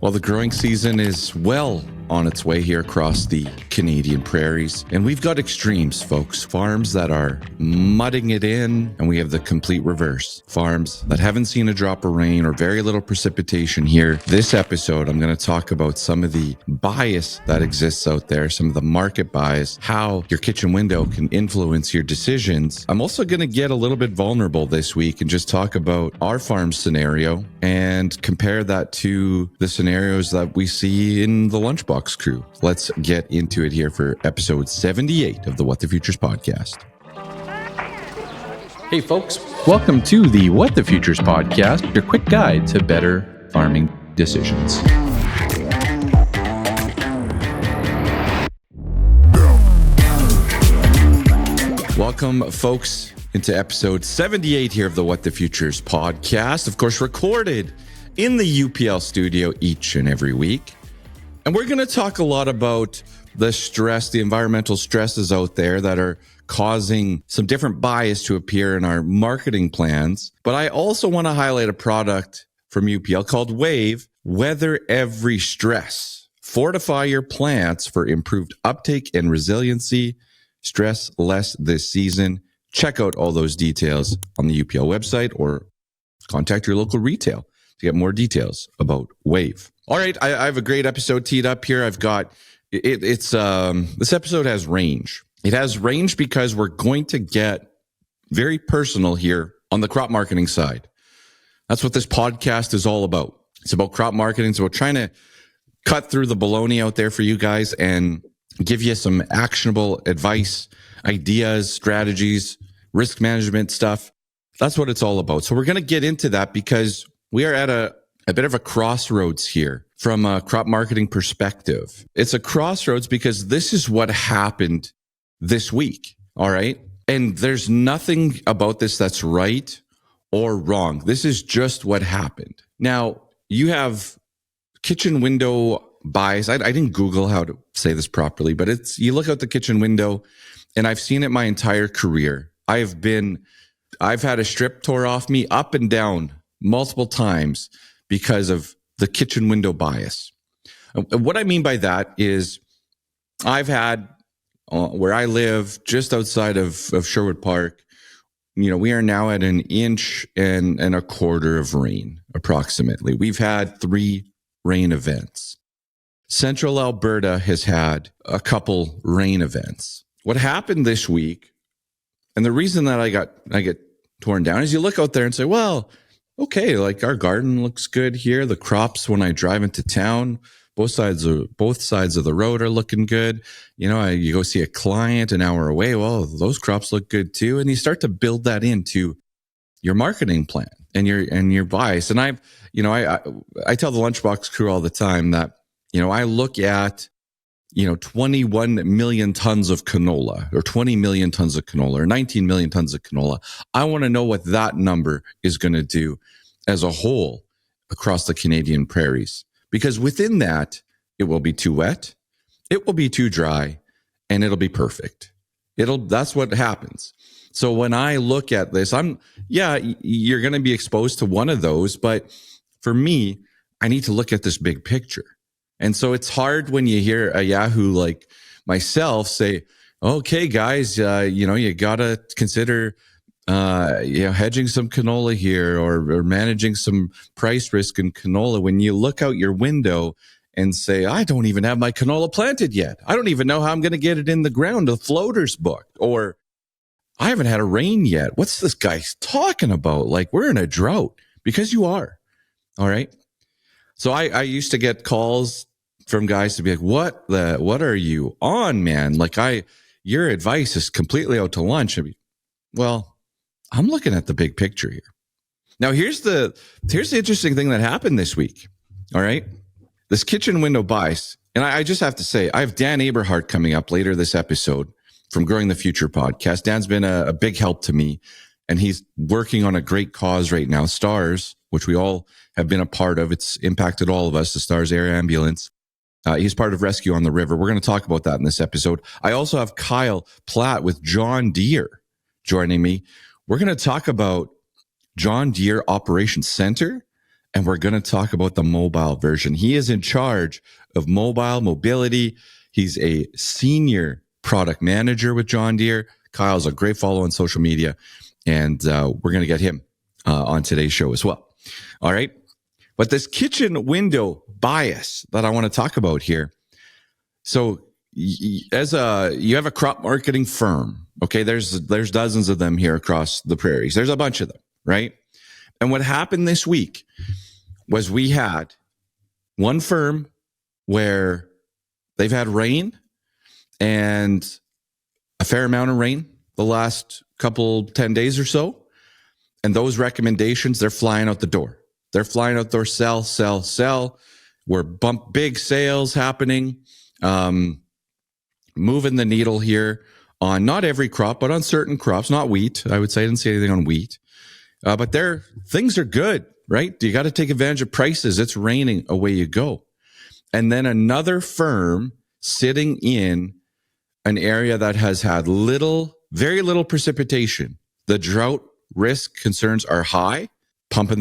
Well, the growing season is well on its way here across the Canadian prairies. And we've got extremes, folks. Farms that are mudding it in, and we have the complete reverse. Farms that haven't seen a drop of rain or very little precipitation here. This episode, I'm going to talk about some of the bias that exists out there, some of the market bias, how your kitchen window can influence your decisions. I'm also going to get a little bit vulnerable this week and just talk about our farm scenario and compare that to the scenarios that we see in the Lunchbox crew. Let's get into it here for episode 78 of the What the Futures podcast. Hey folks, welcome to the What the Futures podcast, your quick guide to better farming decisions. Welcome folks into episode 78 here of the What the Futures podcast, of course recorded in the UPL studio each and every week. And we're going to talk a lot about the stress, the environmental stresses out there that are causing some different bias to appear in our marketing plans. But I also want to highlight a product from UPL called Wave, Weather Every Stress. Fortify your plants for improved uptake and resiliency. Stress less this season. Check out all those details on the UPL website or contact your local retail to get more details about Wave. All right, I have a great episode teed up here. I've got this episode has range. It has range because we're going to get very personal here on the crop marketing side. That's what this podcast is all about. It's about crop marketing. It's about trying to cut through the baloney out there for you guys and give you some actionable advice, ideas, strategies, risk management stuff. That's what it's all about. So we're going to get into that because we are at a bit of a crossroads here from a crop marketing perspective. It's a crossroads because this is what happened this week. All right. And there's nothing about this that's right or wrong. This is just what happened. Now, you have kitchen window bias. I didn't Google how to say this properly, but you look out the kitchen window and I've seen it my entire career. I've had a strip tore off me up and down multiple times because of the kitchen window bias. What I mean by that is I've had, where I live just outside of Sherwood Park, we are now at 1.25 inches of rain, approximately. We've had 3 rain events. Central Alberta has had a couple rain events. What happened this week, and the reason that I get torn down is you look out there and say, well, okay, like our garden looks good here. The crops, when I drive into town, both sides of the road are looking good. You go see a client an hour away. Well, those crops look good too. And you start to build that into your marketing plan and your bias. And I tell the Lunchbox crew all the time that, I look at, 21 million tons of canola or 20 million tons of canola or 19 million tons of canola. I want to know what that number is going to do as a whole across the Canadian prairies, because within that, it will be too wet, it will be too dry, and it'll be perfect. That's what happens. So when I look at this, you're going to be exposed to one of those, but for me, I need to look at this big picture. And so it's hard when you hear a Yahoo like myself say, okay, guys, you got to consider, hedging some canola here or managing some price risk in canola. When you look out your window and say, I don't even have my canola planted yet. I don't even know how I'm going to get it in the ground. The floater's booked. Or I haven't had a rain yet. What's this guy talking about? Like, we're in a drought, because you are. All right. So I used to get calls from guys to be like, what are you on, man? Like your advice is completely out to lunch. Well, I'm looking at the big picture here. Now here's the interesting thing that happened this week. All right. This kitchen window bias. And I just have to say, I have Dan Eberhart coming up later this episode from Growing the Future podcast. Dan's been a big help to me, and he's working on a great cause right now, STARS, which we all have been a part of. It's impacted all of us, the STARS Air Ambulance. He's part of Rescue on the River. We're going to talk about that in this episode. I also have Kyle Platt with John Deere joining me. We're going to talk about John Deere Operations Center and we're going to talk about the mobile version. He is in charge of mobile mobility. He's a senior product manager with John Deere. Kyle's a great follow on social media, and we're going to get him on today's show as well. All right. But this kitchen window bias that I want to talk about here. So you have a crop marketing firm, okay? There's dozens of them here across the prairies. There's a bunch of them, right? And what happened this week was we had one firm where they've had rain and a fair amount of rain the last 10 days or so. And those recommendations, they're flying out the door. They're flying out the door, sell, sell, sell. We're big sales happening, moving the needle here on not every crop, but on certain crops, not wheat. I would say I didn't see anything on wheat. But things are good, right? You got to take advantage of prices. It's raining, away you go. And then another firm sitting in an area that has had very little precipitation. The drought risk concerns are high. Hitting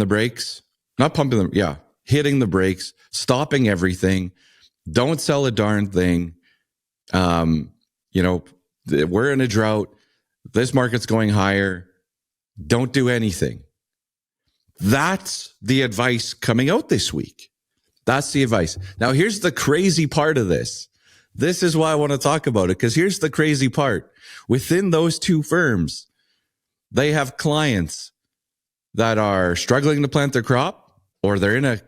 the brakes, stopping everything. Don't sell a darn thing. We're in a drought. This market's going higher. Don't do anything. That's the advice coming out this week. That's the advice. Now, here's the crazy part of this. This is why I want to talk about it, because here's the crazy part. Within those two firms, they have clients that are struggling to plant their crop, or they're in a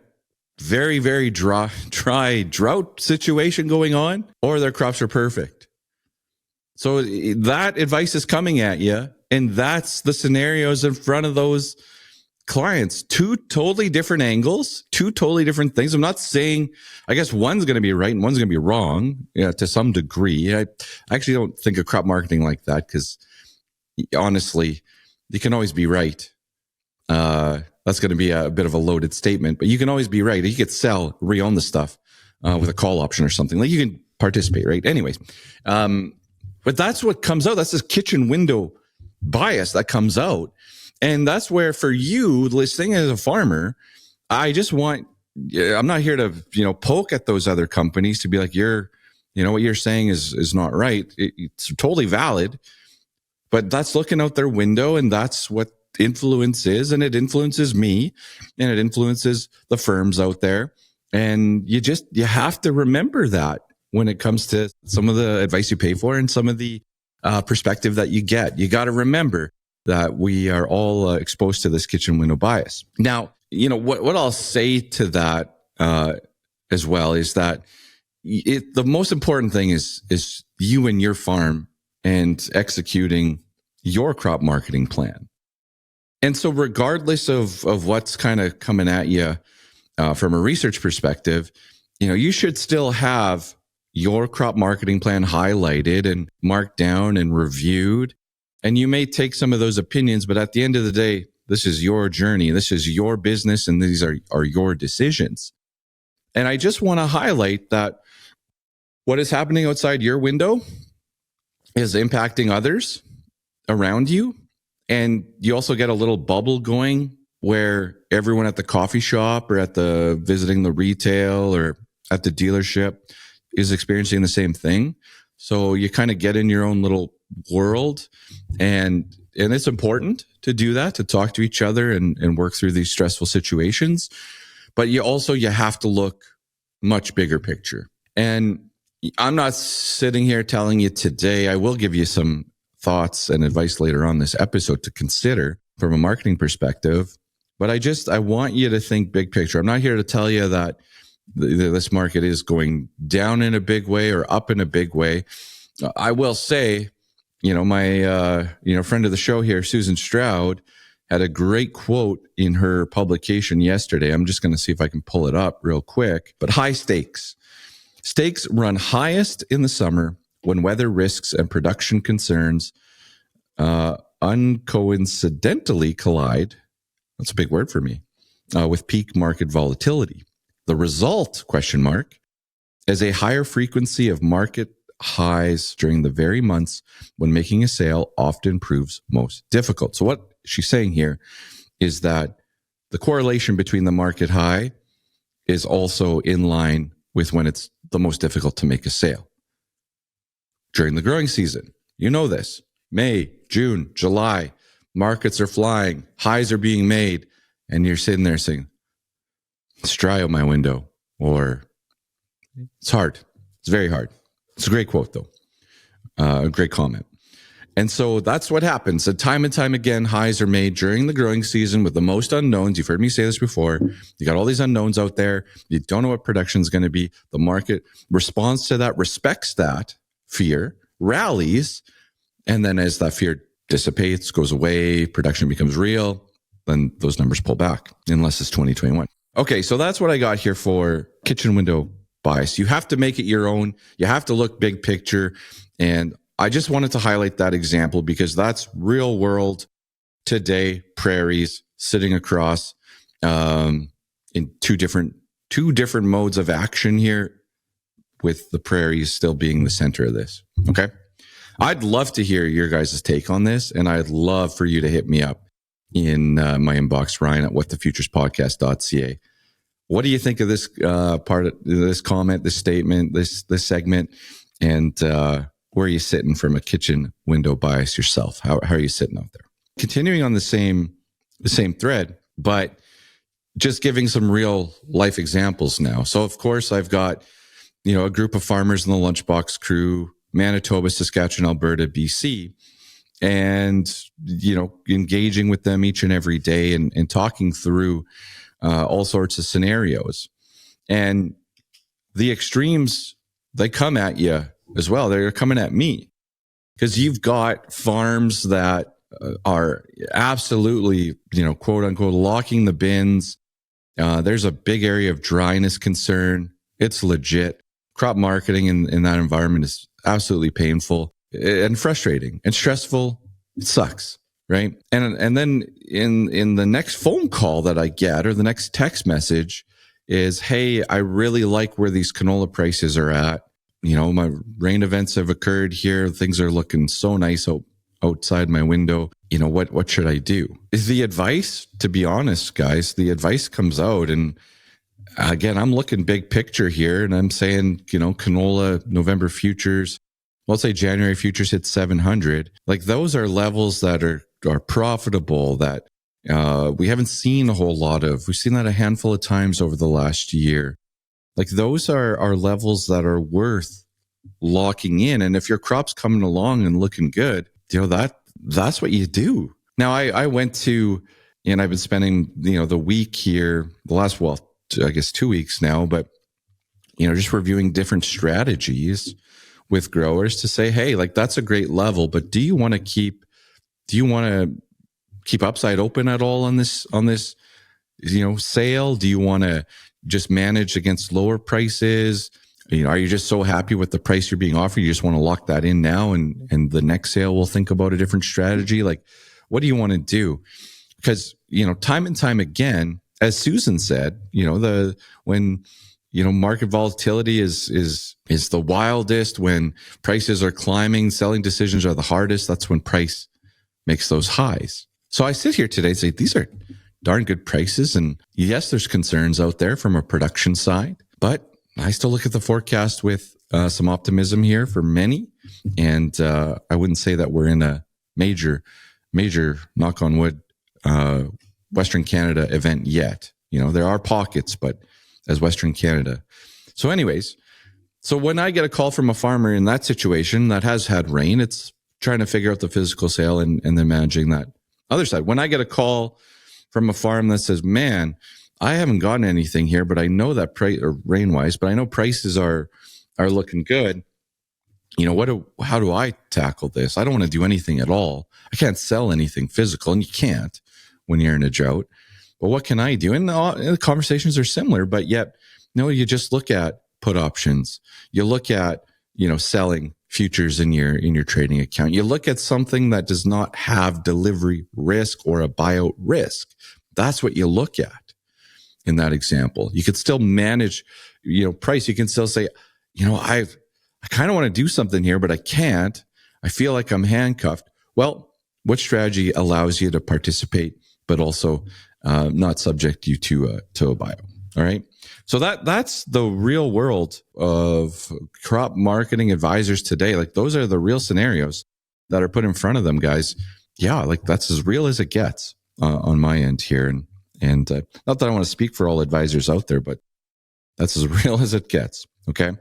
very, very dry drought situation going on, or their crops are perfect. So that advice is coming at you, and that's the scenarios in front of those clients. Two totally different angles, two totally different things. I'm not saying, I guess one's going to be right and one's going to be wrong, to some degree. I actually don't think of crop marketing like that, because honestly, you can always be right. That's going to be a bit of a loaded statement, but you can always be right. You could re-own the stuff with a call option or something. Like, you can participate, right? Anyways, but that's what comes out. That's this kitchen window bias that comes out. And that's where, for you listening as a farmer, I'm not here to, poke at those other companies to be like, what you're saying is not right. It's totally valid, but that's looking out their window, and that's what influence is, and it influences me, and it influences the firms out there. And you have to remember that when it comes to some of the advice you pay for and some of the perspective that you get. You got to remember that we are all exposed to this kitchen window bias. Now, what I'll say to that as well is that the most important thing is you and your farm and executing your crop marketing plan. And so regardless of what's kind of coming at you from a research perspective, you should still have your crop marketing plan highlighted and marked down and reviewed. And you may take some of those opinions, but at the end of the day, this is your journey. This is your business, and these are your decisions. And I just want to highlight that what is happening outside your window is impacting others around you. And you also get a little bubble going where everyone at the coffee shop or visiting the retail or at the dealership is experiencing the same thing. So you kind of get in your own little world, and it's important to do that, to talk to each other and work through these stressful situations. But you have to look much bigger picture. And I'm not sitting here telling you today. I will give you some thoughts and advice later on this episode to consider from a marketing perspective. But I want you to think big picture. I'm not here to tell you that this market is going down in a big way or up in a big way. I will say, my friend of the show here, Susan Stroud, had a great quote in her publication yesterday. I'm just going to see if I can pull it up real quick. But high stakes. Stakes run highest in the summer when weather risks and production concerns uncoincidentally collide. That's a big word for me. With peak market volatility. The result, ? Is a higher frequency of market highs during the very months when making a sale often proves most difficult. So what she's saying here is that the correlation between the market high is also in line with when it's the most difficult to make a sale. During the growing season, you know this, May, June, July, markets are flying, highs are being made, and you're sitting there saying, it's dry out my window, or it's hard. It's very hard. It's a great quote, though. A great comment. And so that's what happens. And time again, highs are made during the growing season with the most unknowns. You've heard me say this before. You got all these unknowns out there. You don't know what production is going to be. The market responds to that, respects that fear, rallies. And then as that fear dissipates, goes away, production becomes real, then those numbers pull back, unless it's 2021. Okay, so that's what I got here for kitchen window bias. You have to make it your own. You have to look big picture. And I just wanted to highlight that example because that's real world today, prairies sitting across in two different modes of action here, with the prairies still being the center of this. Okay. I'd love to hear your guys' take on this, and I'd love for you to hit me up in my inbox, Ryan at whatthefuturespodcast.ca. What do you think of this part of this comment, this statement, this segment, and where are you sitting from a kitchen window bias yourself? How are you sitting out there? Continuing on the same thread, but just giving some real life examples now. So of course I've got, a group of farmers in the Lunchbox crew, Manitoba, Saskatchewan, Alberta, BC, and, engaging with them each and every day and talking through all sorts of scenarios. And the extremes, they come at you as well. They're coming at me because you've got farms that are absolutely, quote unquote, locking the bins. There's a big area of dryness concern. It's legit. Crop marketing in that environment is absolutely painful and frustrating and stressful. It sucks, right? And then in the next phone call that I get or the next text message is, hey, I really like where these canola prices are at. My rain events have occurred here. Things are looking so nice outside my window. What should I do? Is the advice, to be honest, guys, the advice comes out. And again, I'm looking big picture here and I'm saying, canola November futures, let's say January futures hit 700. Like those are levels that are profitable that we haven't seen a whole lot of. We've seen that a handful of times over the last year. Like those are levels that are worth locking in. And if your crop's coming along and looking good, that's what you do. Now I went to, and I've been spending, the week here, the last, 2 weeks now, but, just reviewing different strategies with growers to say, hey, like that's a great level, but do you want to keep upside open at all on this, sale? Do you want to just manage against lower prices? Are you just so happy with the price you're being offered? You just want to lock that in now and the next sale we'll think about a different strategy. Like, what do you want to do? Because, time and time again, as Susan said, when market volatility is the wildest, when prices are climbing, selling decisions are the hardest, that's when price makes those highs. So I sit here today and say, these are darn good prices. And yes, there's concerns out there from a production side, but I still look at the forecast with some optimism here for many. And I wouldn't say that we're in a major, knock on wood, Western Canada event yet. There are pockets, but as Western Canada. So anyways, so when I get a call from a farmer in that situation that has had rain, it's trying to figure out the physical sale and then managing that other side. When I get a call from a farm that says, man, I haven't gotten anything here, but I know that rain-wise, but I know prices are looking good. How do I tackle this? I don't want to do anything at all. I can't sell anything physical, and you can't when you're in a drought. But what can I do? And the conversations are similar, but yet, you just look at put options. You look at, selling futures in your trading account. You look at something that does not have delivery risk or a buyout risk. That's what you look at in that example. You could still manage, price. You can still say, I kind of want to do something here, but I can't. I feel like I'm handcuffed. Well, what strategy allows you to participate, but also not subject you to a bio. All right. So that's the real world of crop marketing advisors today. Like those are the real scenarios that are put in front of them, guys. Yeah, like that's as real as it gets on my end here. And not that I want to speak for all advisors out there, but that's as real as it gets. Okay.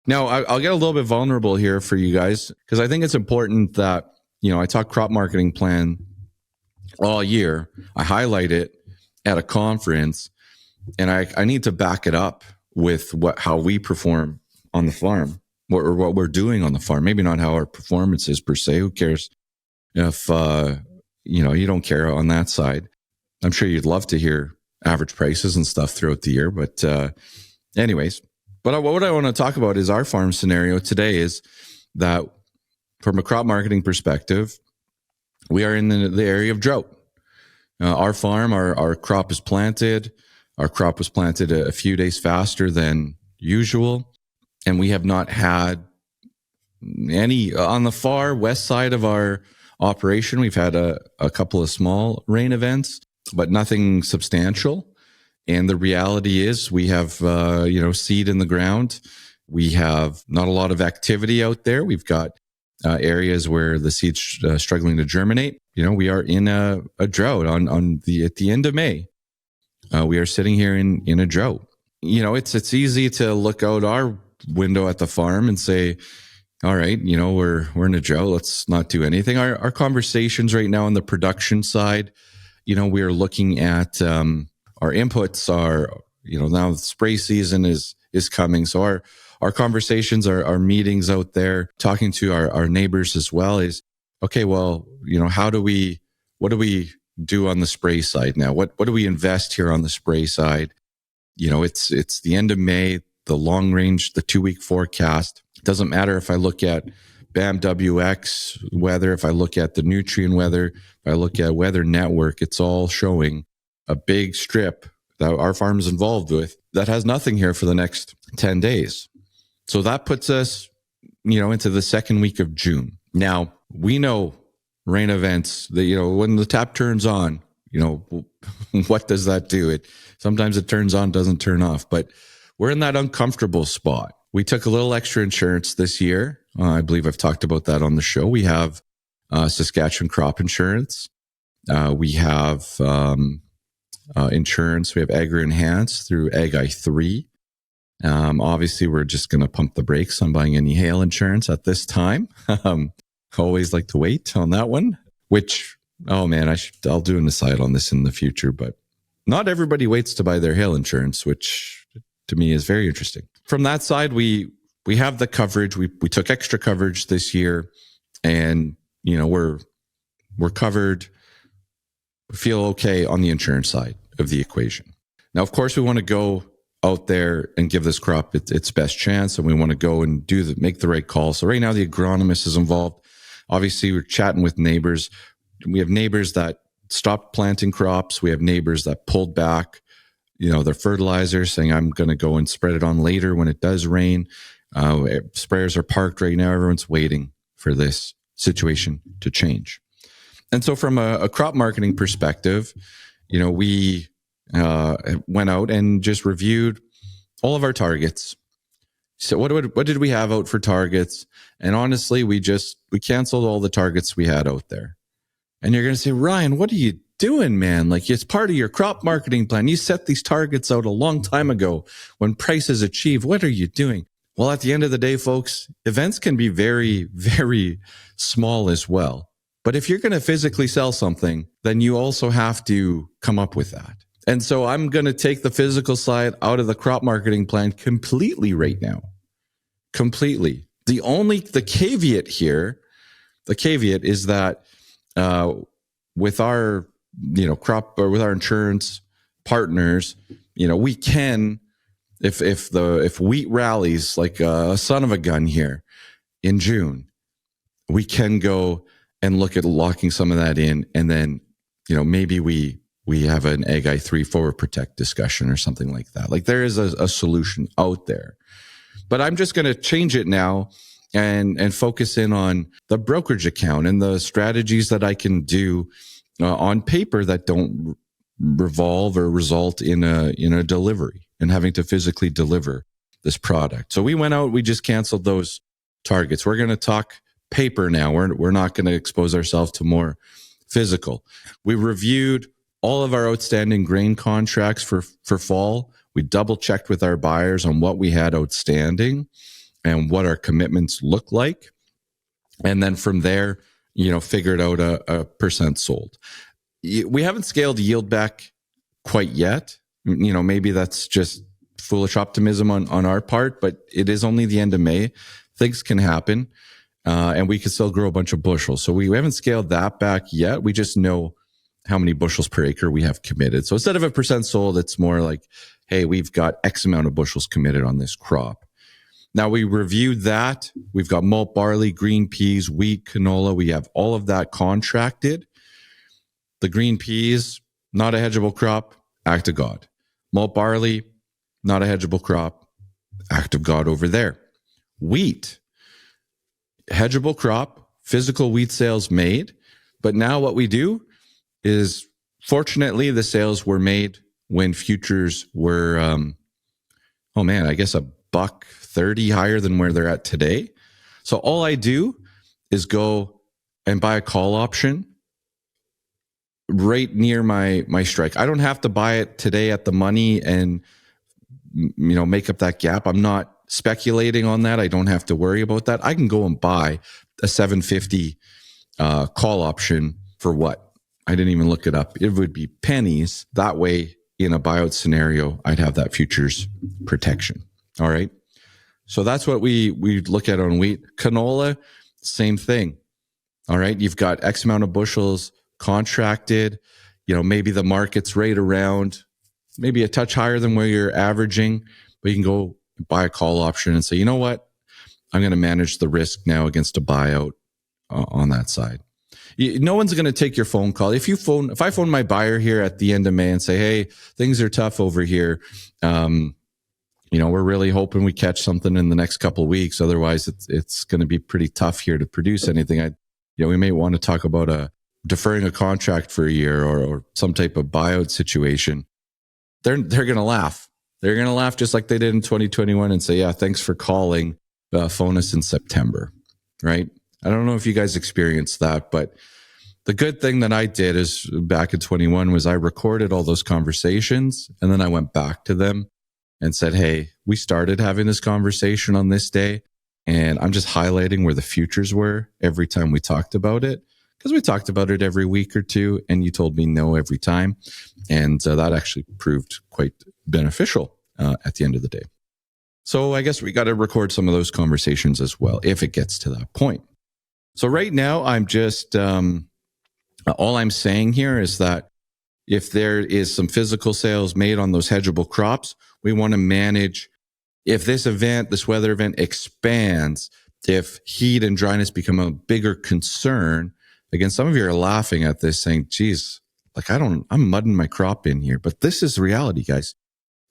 Now I'll get a little bit vulnerable here for you guys because I think it's important that, I talk crop marketing plan all year. I highlight it at a conference, and I need to back it up with how we perform on the farm or what we're doing on the farm. Maybe not how our performance is per se. Who cares if you don't care on that side? I'm sure you'd love to hear average prices and stuff throughout the year, but anyways. But what I want to talk about is our farm scenario today is that from a crop marketing perspective, we are in the area of drought. Our farm, our crop is planted. Our crop was planted a few days faster than usual. And we have not had any on the far west side of our operation. We've had a couple of small rain events, but nothing substantial. And the reality is we have, seed in the ground. We have not a lot of activity out there. We've got areas where the seed's struggling to germinate. We are in a drought at the end of May. We are sitting here in a drought. It's easy to look out our window at the farm and say, all right, we're in a drought. Let's not do anything. Our conversations right now on the production side, we are looking at our inputs are, now the spray season is coming. So our conversations, our meetings out there, talking to our neighbors as well is, okay, well, what do we do on the spray side now? What do we invest here on the spray side? It's the end of May, the long range, the 2-week forecast. It doesn't matter if I look at BAM-WX weather, if I look at the nutrient weather, if I look at Weather Network, it's all showing a big strip that our farm is involved with that has nothing here for the next 10 days. So that puts us, into the second week of June. Now, we know rain events that, when the tap turns on, what does that do? Sometimes it turns on, doesn't turn off, but we're in that uncomfortable spot. We took a little extra insurance this year. I believe I've talked about that on the show. We have Saskatchewan crop insurance. We have insurance. We have Agri Enhance through Ag I3. Obviously, we're just going to pump the brakes on buying any hail insurance at this time. Always like to wait on that one, which, oh man, I'll do an aside on this in the future, but not everybody waits to buy their hail insurance, which to me is very interesting. From that side, we have the coverage. We took extra coverage this year, and we're covered. We feel okay on the insurance side of the equation. Now, of course, we want to go out there and give this crop its best chance, and we want to go and make the right call. So right now, the agronomist is involved. Obviously, we're chatting with neighbors. We have neighbors that stopped planting crops. We have neighbors that pulled back, their fertilizer, saying, I'm going to go and spread it on later when it does rain. Sprayers are parked right now. Everyone's waiting for this situation to change. And so from a crop marketing perspective, we went out and just reviewed all of our targets. So what did we have out for targets? And honestly, we canceled all the targets we had out there. And you're going to say, Ryan, what are you doing, man? Like, it's part of your crop marketing plan. You set these targets out a long time ago when prices achieve. What are you doing? Well, at the end of the day, folks, events can be very, very small as well. But if you're going to physically sell something, then you also have to come up with that. And so I'm going to take the physical side out of the crop marketing plan completely right now. Completely. The caveat here, is that with our, crop or with our insurance partners, we can, if wheat rallies like a son of a gun here in June, we can go and look at locking some of that in. And then, maybe we have an Ag I3 forward protect discussion or something like that. Like there is a solution out there, but I'm just going to change it now and focus in on the brokerage account and the strategies that I can do on paper that don't result in a delivery and having to physically deliver this product. So we went out, we just canceled those targets. We're going to talk paper now. We're not going to expose ourselves to more physical. We reviewed all of our outstanding grain contracts for fall. We double checked with our buyers on what we had outstanding and what our commitments look like. And then from there, figured out a percent sold. We haven't scaled yield back quite yet. Maybe that's just foolish optimism on our part, but it is only the end of May. Things can happen, and we can still grow a bunch of bushels. So we haven't scaled that back yet. We just know how many bushels per acre we have committed. So instead of a percent sold, it's more like, hey, we've got X amount of bushels committed on this crop. Now we reviewed that. We've got malt barley, green peas, wheat, canola. We have all of that contracted. The green peas, not a hedgeable crop, act of God. Malt barley, not a hedgeable crop, act of God over there. Wheat, hedgeable crop, physical wheat sales made. But now what we do is, fortunately, the sales were made when futures were, I guess $1.30 higher than where they're at today. So all I do is go and buy a call option right near my strike. I don't have to buy it today at the money and make up that gap. I'm not speculating on that. I don't have to worry about that. I can go and buy a $7.50 call option for what? I didn't even look it up. It would be pennies. That way, in a buyout scenario, I'd have that futures protection. All right. So that's what we look at on wheat. Canola, same thing. All right. You've got X amount of bushels contracted. Maybe the market's right around, maybe a touch higher than where you're averaging, but you can go buy a call option and say, you know what? I'm going to manage the risk now against a buyout on that side. No one's going to take your phone call. If I phone my buyer here at the end of May and say, hey, things are tough over here. We're really hoping we catch something in the next couple of weeks. Otherwise it's going to be pretty tough here to produce anything. We may want to talk about deferring a contract for a year or some type of buyout situation. They're going to laugh. They're going to laugh just like they did in 2021 and say, yeah, thanks for calling. Phone us in September, right? I don't know if you guys experienced that, but the good thing that I did is back in 21 was I recorded all those conversations and then I went back to them and said, hey, we started having this conversation on this day and I'm just highlighting where the futures were every time we talked about it, because we talked about it every week or two and you told me no every time. And that actually proved quite beneficial at the end of the day. So I guess we got to record some of those conversations as well if it gets to that point. So right now, I'm just, all I'm saying here is that if there is some physical sales made on those hedgeable crops, we want to manage if this weather event expands, if heat and dryness become a bigger concern. Again, some of you are laughing at this saying, geez, I'm mudding my crop in here, but this is reality, guys.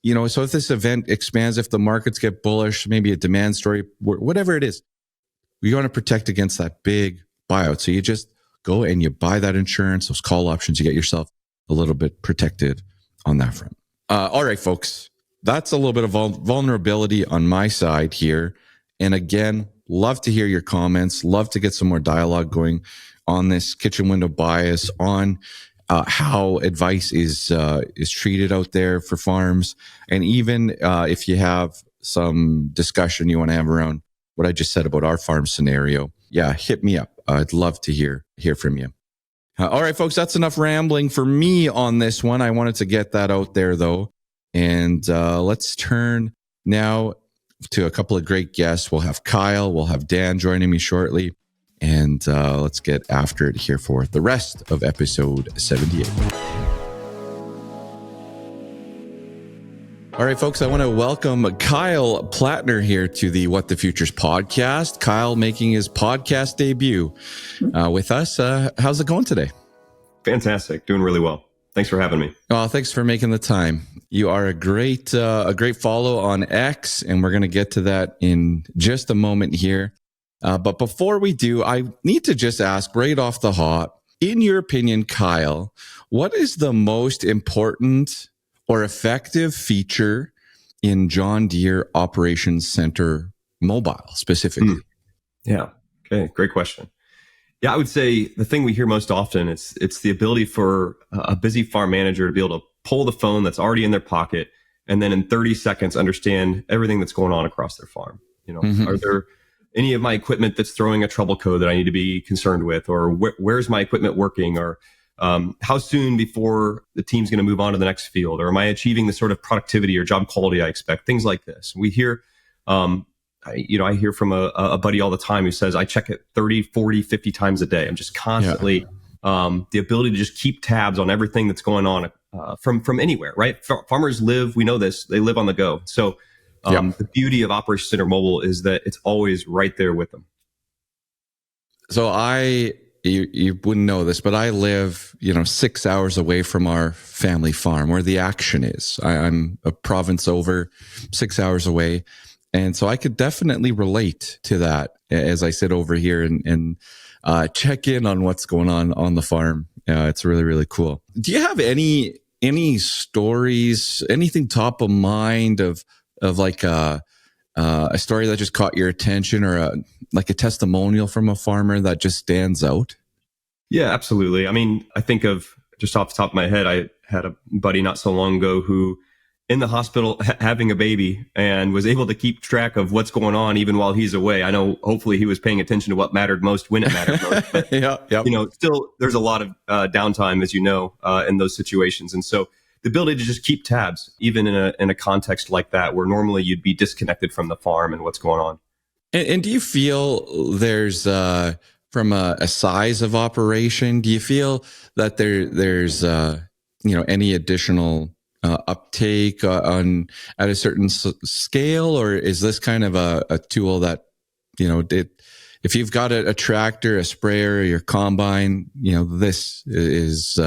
So if this event expands, if the markets get bullish, maybe a demand story, whatever it is, we want to protect against that big buyout. So you just go and you buy that insurance, those call options, you get yourself a little bit protected on that front. All right, folks, that's a little bit of vulnerability on my side here. And again, love to hear your comments, love to get some more dialogue going on this kitchen window bias, on how advice is treated out there for farms. And even if you have some discussion you want to have around what I just said about our farm scenario, yeah, hit me up. I'd love to hear from you. All right, folks, that's enough rambling for me on this one. I wanted to get that out there, though. And let's turn now to a couple of great guests. We'll have Kyle, we'll have Dan joining me shortly. And let's get after it here for the rest of episode 78. All right, folks, I want to welcome Kyle Plattner here to the What the Futures podcast. Kyle making his podcast debut with us. How's it going today? Fantastic. Doing really well. Thanks for having me. Oh, thanks for making the time. You are a great follow on X, and we're going to get to that in just a moment here. But before we do, I need to just ask right off the hop, in your opinion, Kyle, what is the most important or effective feature in John Deere Operations Center Mobile specifically? Yeah. Okay. Great question. Yeah, I would say the thing we hear most often it's the ability for a busy farm manager to be able to pull the phone that's already in their pocket and then in 30 seconds understand everything that's going on across their farm. Are there any of my equipment that's throwing a trouble code that I need to be concerned with, or where's my equipment working, or how soon before the team's going to move on to the next field, or am I achieving the sort of productivity or job quality I expect? Things like this. We hear, I hear from a buddy all the time who says, I check it 30, 40, 50 times a day. I'm just constantly, the ability to just keep tabs on everything that's going on from anywhere, right? Farmers we know this, they live on the go. So the beauty of Operations Center Mobile is that it's always right there with them. So you wouldn't know this, but I live, 6 hours away from our family farm where the action is. I'm a province over, 6 hours away. And so I could definitely relate to that as I sit over here and check in on what's going on the farm. It's really, really cool. Do you have any stories, anything top of mind of like a story that just caught your attention, or like a testimonial from a farmer that just stands out? Yeah, absolutely. I mean, I think of just off the top of my head, I had a buddy not so long ago who in the hospital having a baby and was able to keep track of what's going on even while he's away. I know hopefully he was paying attention to what mattered most when it mattered most. But, still there's a lot of downtime, as in those situations. And so the ability to just keep tabs, even in a context like that, where normally you'd be disconnected from the farm and what's going on. And do you feel there's from a size of operation, do you feel that there's any additional uptake at a certain scale, or is this kind of a tool that if you've got a tractor, a sprayer, your combine, this is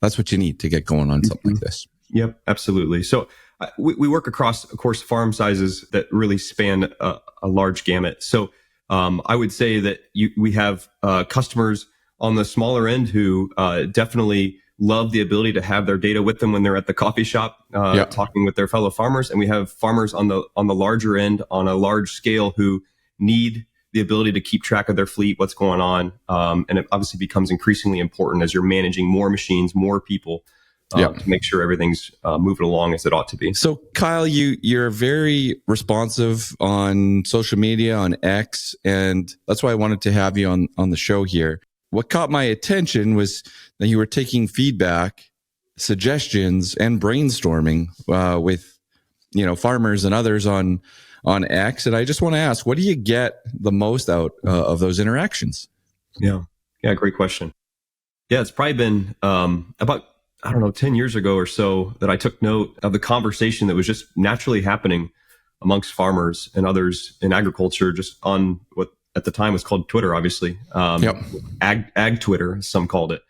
that's what you need to get going on something like this? Yep, absolutely. So we work across, of course, farm sizes that really span a large gamut. So I would say that we have customers on the smaller end who definitely love the ability to have their data with them when they're at the coffee shop talking with their fellow farmers. And we have farmers on the larger end, on a large scale, who need the ability to keep track of their fleet, what's going on. And it obviously becomes increasingly important as you're managing more machines, more people, to make sure everything's moving along as it ought to be. So Kyle, you're very responsive on social media, on X, and that's why I wanted to have you on the show here. What caught my attention was that you were taking feedback, suggestions, and brainstorming with farmers and others on X. And I just want to ask, what do you get the most out of those interactions? Yeah, great question. Yeah, it's probably been about 10 years ago or so that I took note of the conversation that was just naturally happening amongst farmers and others in agriculture, just on what at the time was called Twitter, obviously. Ag Twitter, as some called it.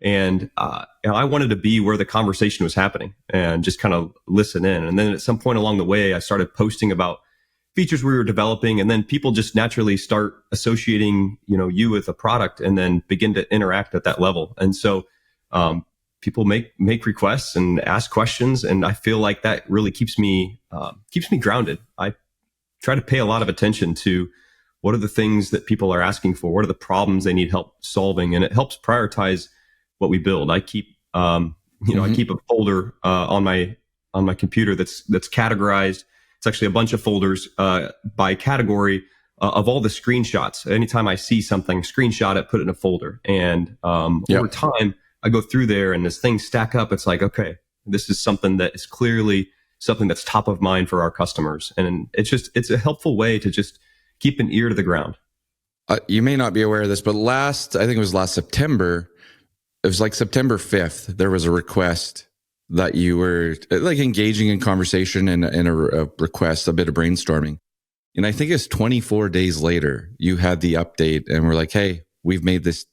And I wanted to be where the conversation was happening and just kind of listen in. And then at some point along the way, I started posting about features we were developing, and then people just naturally start associating, you with a product, and then begin to interact at that level. And so people make requests and ask questions, and I feel like that really keeps me grounded. I try to pay a lot of attention to what are the things that people are asking for, what are the problems they need help solving, and it helps prioritize what we build. I keep I keep a folder on my computer that's categorized. It's actually a bunch of folders by category of all the screenshots. Anytime I see something, screenshot it, put it in a folder, and over time I go through there, and as things stack up, it's like, okay, this is something that is clearly something that's top of mind for our customers, and it's a helpful way to just keep an ear to the ground. You may not be aware of this, but I think it was last September. It was like September 5th. There was a request that you were like engaging in conversation and a request, a bit of brainstorming. And I think it's 24 days later, you had the update and we're like, hey, we've made this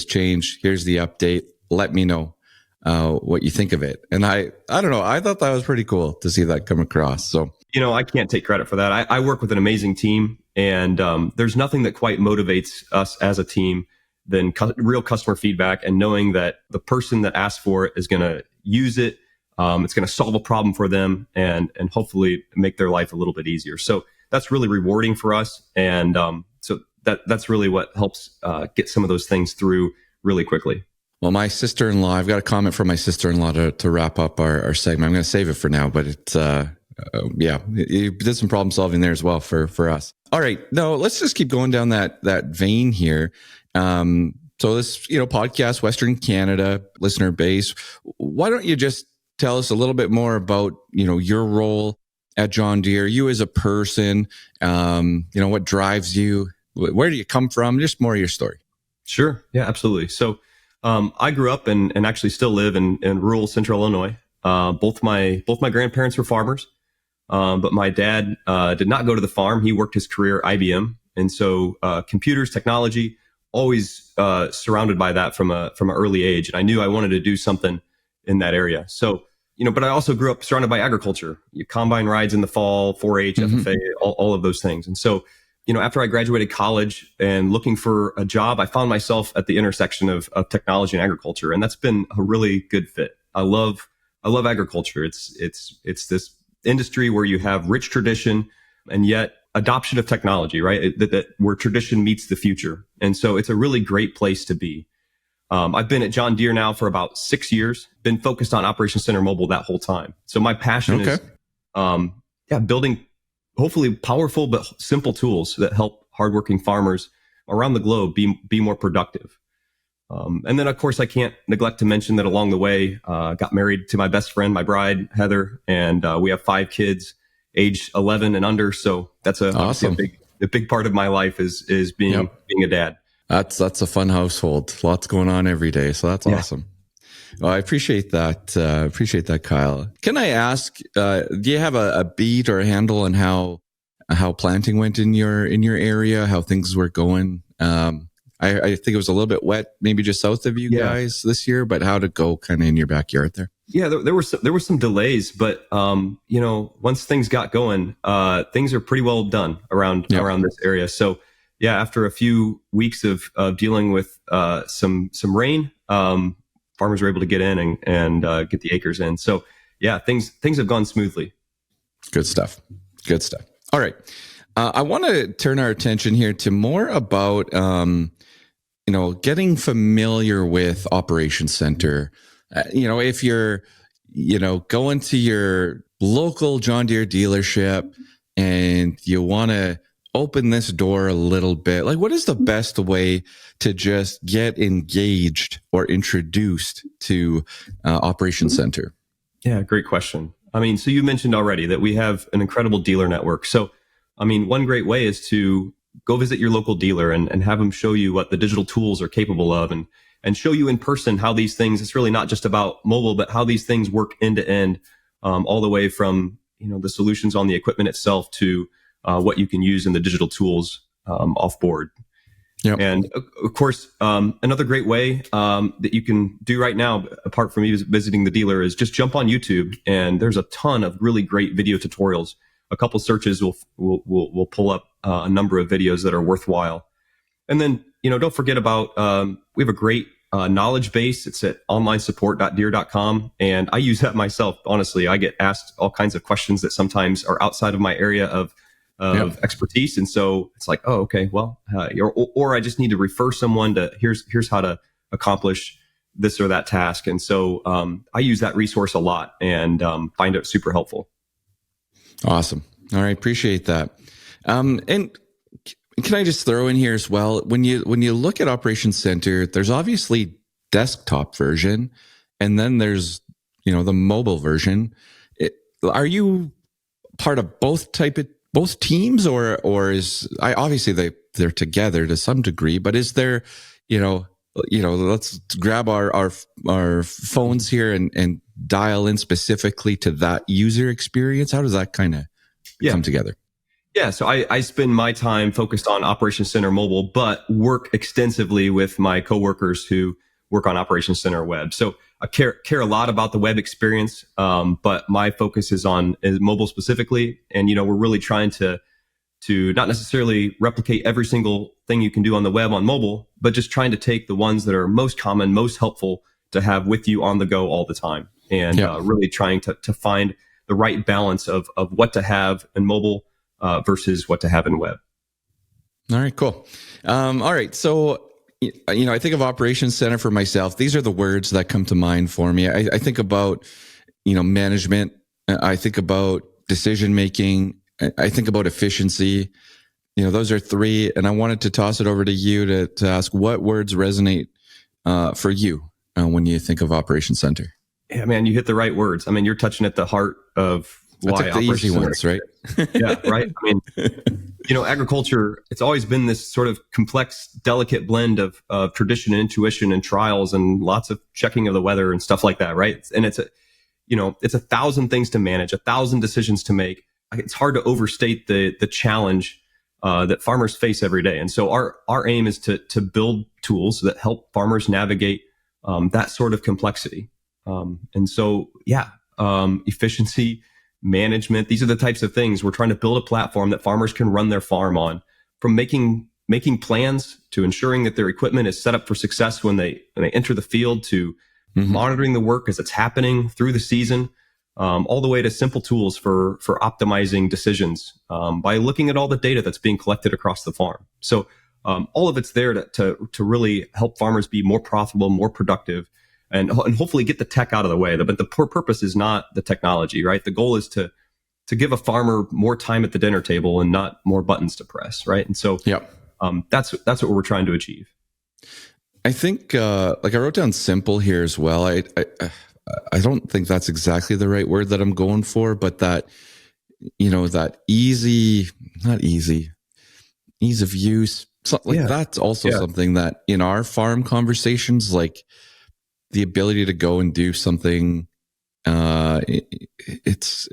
change. Here's the update. Let me know what you think of it. And I don't know. I thought that was pretty cool to see that come across. So, I can't take credit for that. I work with an amazing team, and there's nothing that quite motivates us as a team than real customer feedback, and knowing that the person that asked for it is going to use it. It's going to solve a problem for them and hopefully make their life a little bit easier. So that's really rewarding for us. And so that's really what helps get some of those things through really quickly. Well, my sister-in-law, I've got a comment from my sister-in-law to wrap up our segment. I'm going to save it for now, but it's, you did some problem solving there as well for us. All right. No, let's just keep going down that vein here. So this, podcast, Western Canada, listener base, why don't you just tell us a little bit more about, your role at John Deere, you as a person, what drives you, where do you come from? Just more of your story. Sure. Yeah, absolutely. So, I grew up and actually still live in rural central Illinois. Both my grandparents were farmers. But my dad, did not go to the farm. He worked his career at IBM. And so, computers, technology, always, surrounded by that from an early age. And I knew I wanted to do something in that area. So, but I also grew up surrounded by agriculture, combine rides in the fall, 4-H, FFA, all of those things. And so, after I graduated college and looking for a job, I found myself at the intersection of technology and agriculture. And that's been a really good fit. I love agriculture. It's this industry where you have rich tradition and yet adoption of technology, right? That where tradition meets the future. And so it's a really great place to be. I've been at John Deere now for about 6 years, been focused on Operations Center Mobile that whole time. So my passion is, building hopefully powerful but simple tools that help hardworking farmers around the globe be more productive. And then, of course, I can't neglect to mention that along the way, got married to my best friend, my bride, Heather, and we have 5 kids, age 11 and under. So that's awesome. a big part of my life is being a dad. That's a fun household. Lots going on every day. So that's awesome. Well, I appreciate that. Appreciate that, Kyle. Can I ask, do you have a beat or a handle on how planting went in your area, how things were going? I think it was a little bit wet, maybe just south of you guys this year, but how'd it go kind of in your backyard there? Yeah, there were some delays, but once things got going, things are pretty well done around this area. So yeah, after a few weeks of dealing with some rain, farmers were able to get in and get the acres in. So yeah, things have gone smoothly. Good stuff. All right. I want to turn our attention here to more about, getting familiar with Operations Center. If you're, going to your local John Deere dealership and you want to open this door a little bit, like what is the best way to just get engaged or introduced to Operations Center? Yeah, great question. So you mentioned already that we have an incredible dealer network. So, one great way is to go visit your local dealer and have them show you what the digital tools are capable of and show you in person how these things, it's really not just about mobile, but how these things work end to end, all the way from, the solutions on the equipment itself to what you can use in the digital tools off board. Yep. And of course, another great way that you can do right now, apart from visiting the dealer, is just jump on YouTube. And there's a ton of really great video tutorials. A couple searches will pull up a number of videos that are worthwhile. And then, don't forget about, we have a great knowledge base. It's at onlinesupport.deere.com. And I use that myself. Honestly, I get asked all kinds of questions that sometimes are outside of my area of expertise. And so it's like, oh, okay, well, or I just need to refer someone to here's how to accomplish this or that task. And so I use that resource a lot and find it super helpful. Awesome. All right. Appreciate that. And can I just throw in here as well, when you look at Operations Center, there's obviously desktop version, and then there's, the mobile version. Are you part of both teams or is obviously they're together to some degree, but is there, let's grab our phones here and dial in specifically to that user experience. How does that kind of come together? Yeah, so I spend my time focused on Operations Center Mobile, but work extensively with my coworkers who work on Operations Center Web. So I care a lot about the web experience, but my focus is mobile specifically. And, we're really trying to to not necessarily replicate every single thing you can do on the web on mobile, but just trying to take the ones that are most common, most helpful to have with you on the go all the time, and really trying to find the right balance of what to have in mobile versus what to have in web. All right, cool. All right, so I think of Operations Center for myself. These are the words that come to mind for me. I think about management. I think about decision making. I think about efficiency. Those are three, and I wanted to toss it over to you to ask what words resonate for you when you think of Operations Center. Yeah, man, you hit the right words. I mean, you're touching at the heart of why the easy ones, right? Yeah, right. I mean, agriculture, it's always been this sort of complex, delicate blend of tradition and intuition and trials and lots of checking of the weather and stuff like that, right? And it's 1,000 things to manage, 1,000 decisions to make. It's hard to overstate the challenge that farmers face every day. And so our aim is to build tools that help farmers navigate that sort of complexity. Efficiency, management, these are the types of things we're trying to build a platform that farmers can run their farm on, from making plans to ensuring that their equipment is set up for success when they enter the field, to monitoring the work as it's happening through the season, all the way to simple tools for optimizing decisions by looking at all the data that's being collected across the farm. So all of it's there to really help farmers be more profitable, more productive, and hopefully get the tech out of the way. But the poor purpose is not the technology, right? The goal is to give a farmer more time at the dinner table and not more buttons to press, right? And so that's what we're trying to achieve. I think, I wrote down simple here as well. I don't think that's exactly the right word that I'm going for, but that, that ease of use, that's also something that in our farm conversations, like the ability to go and do something, it's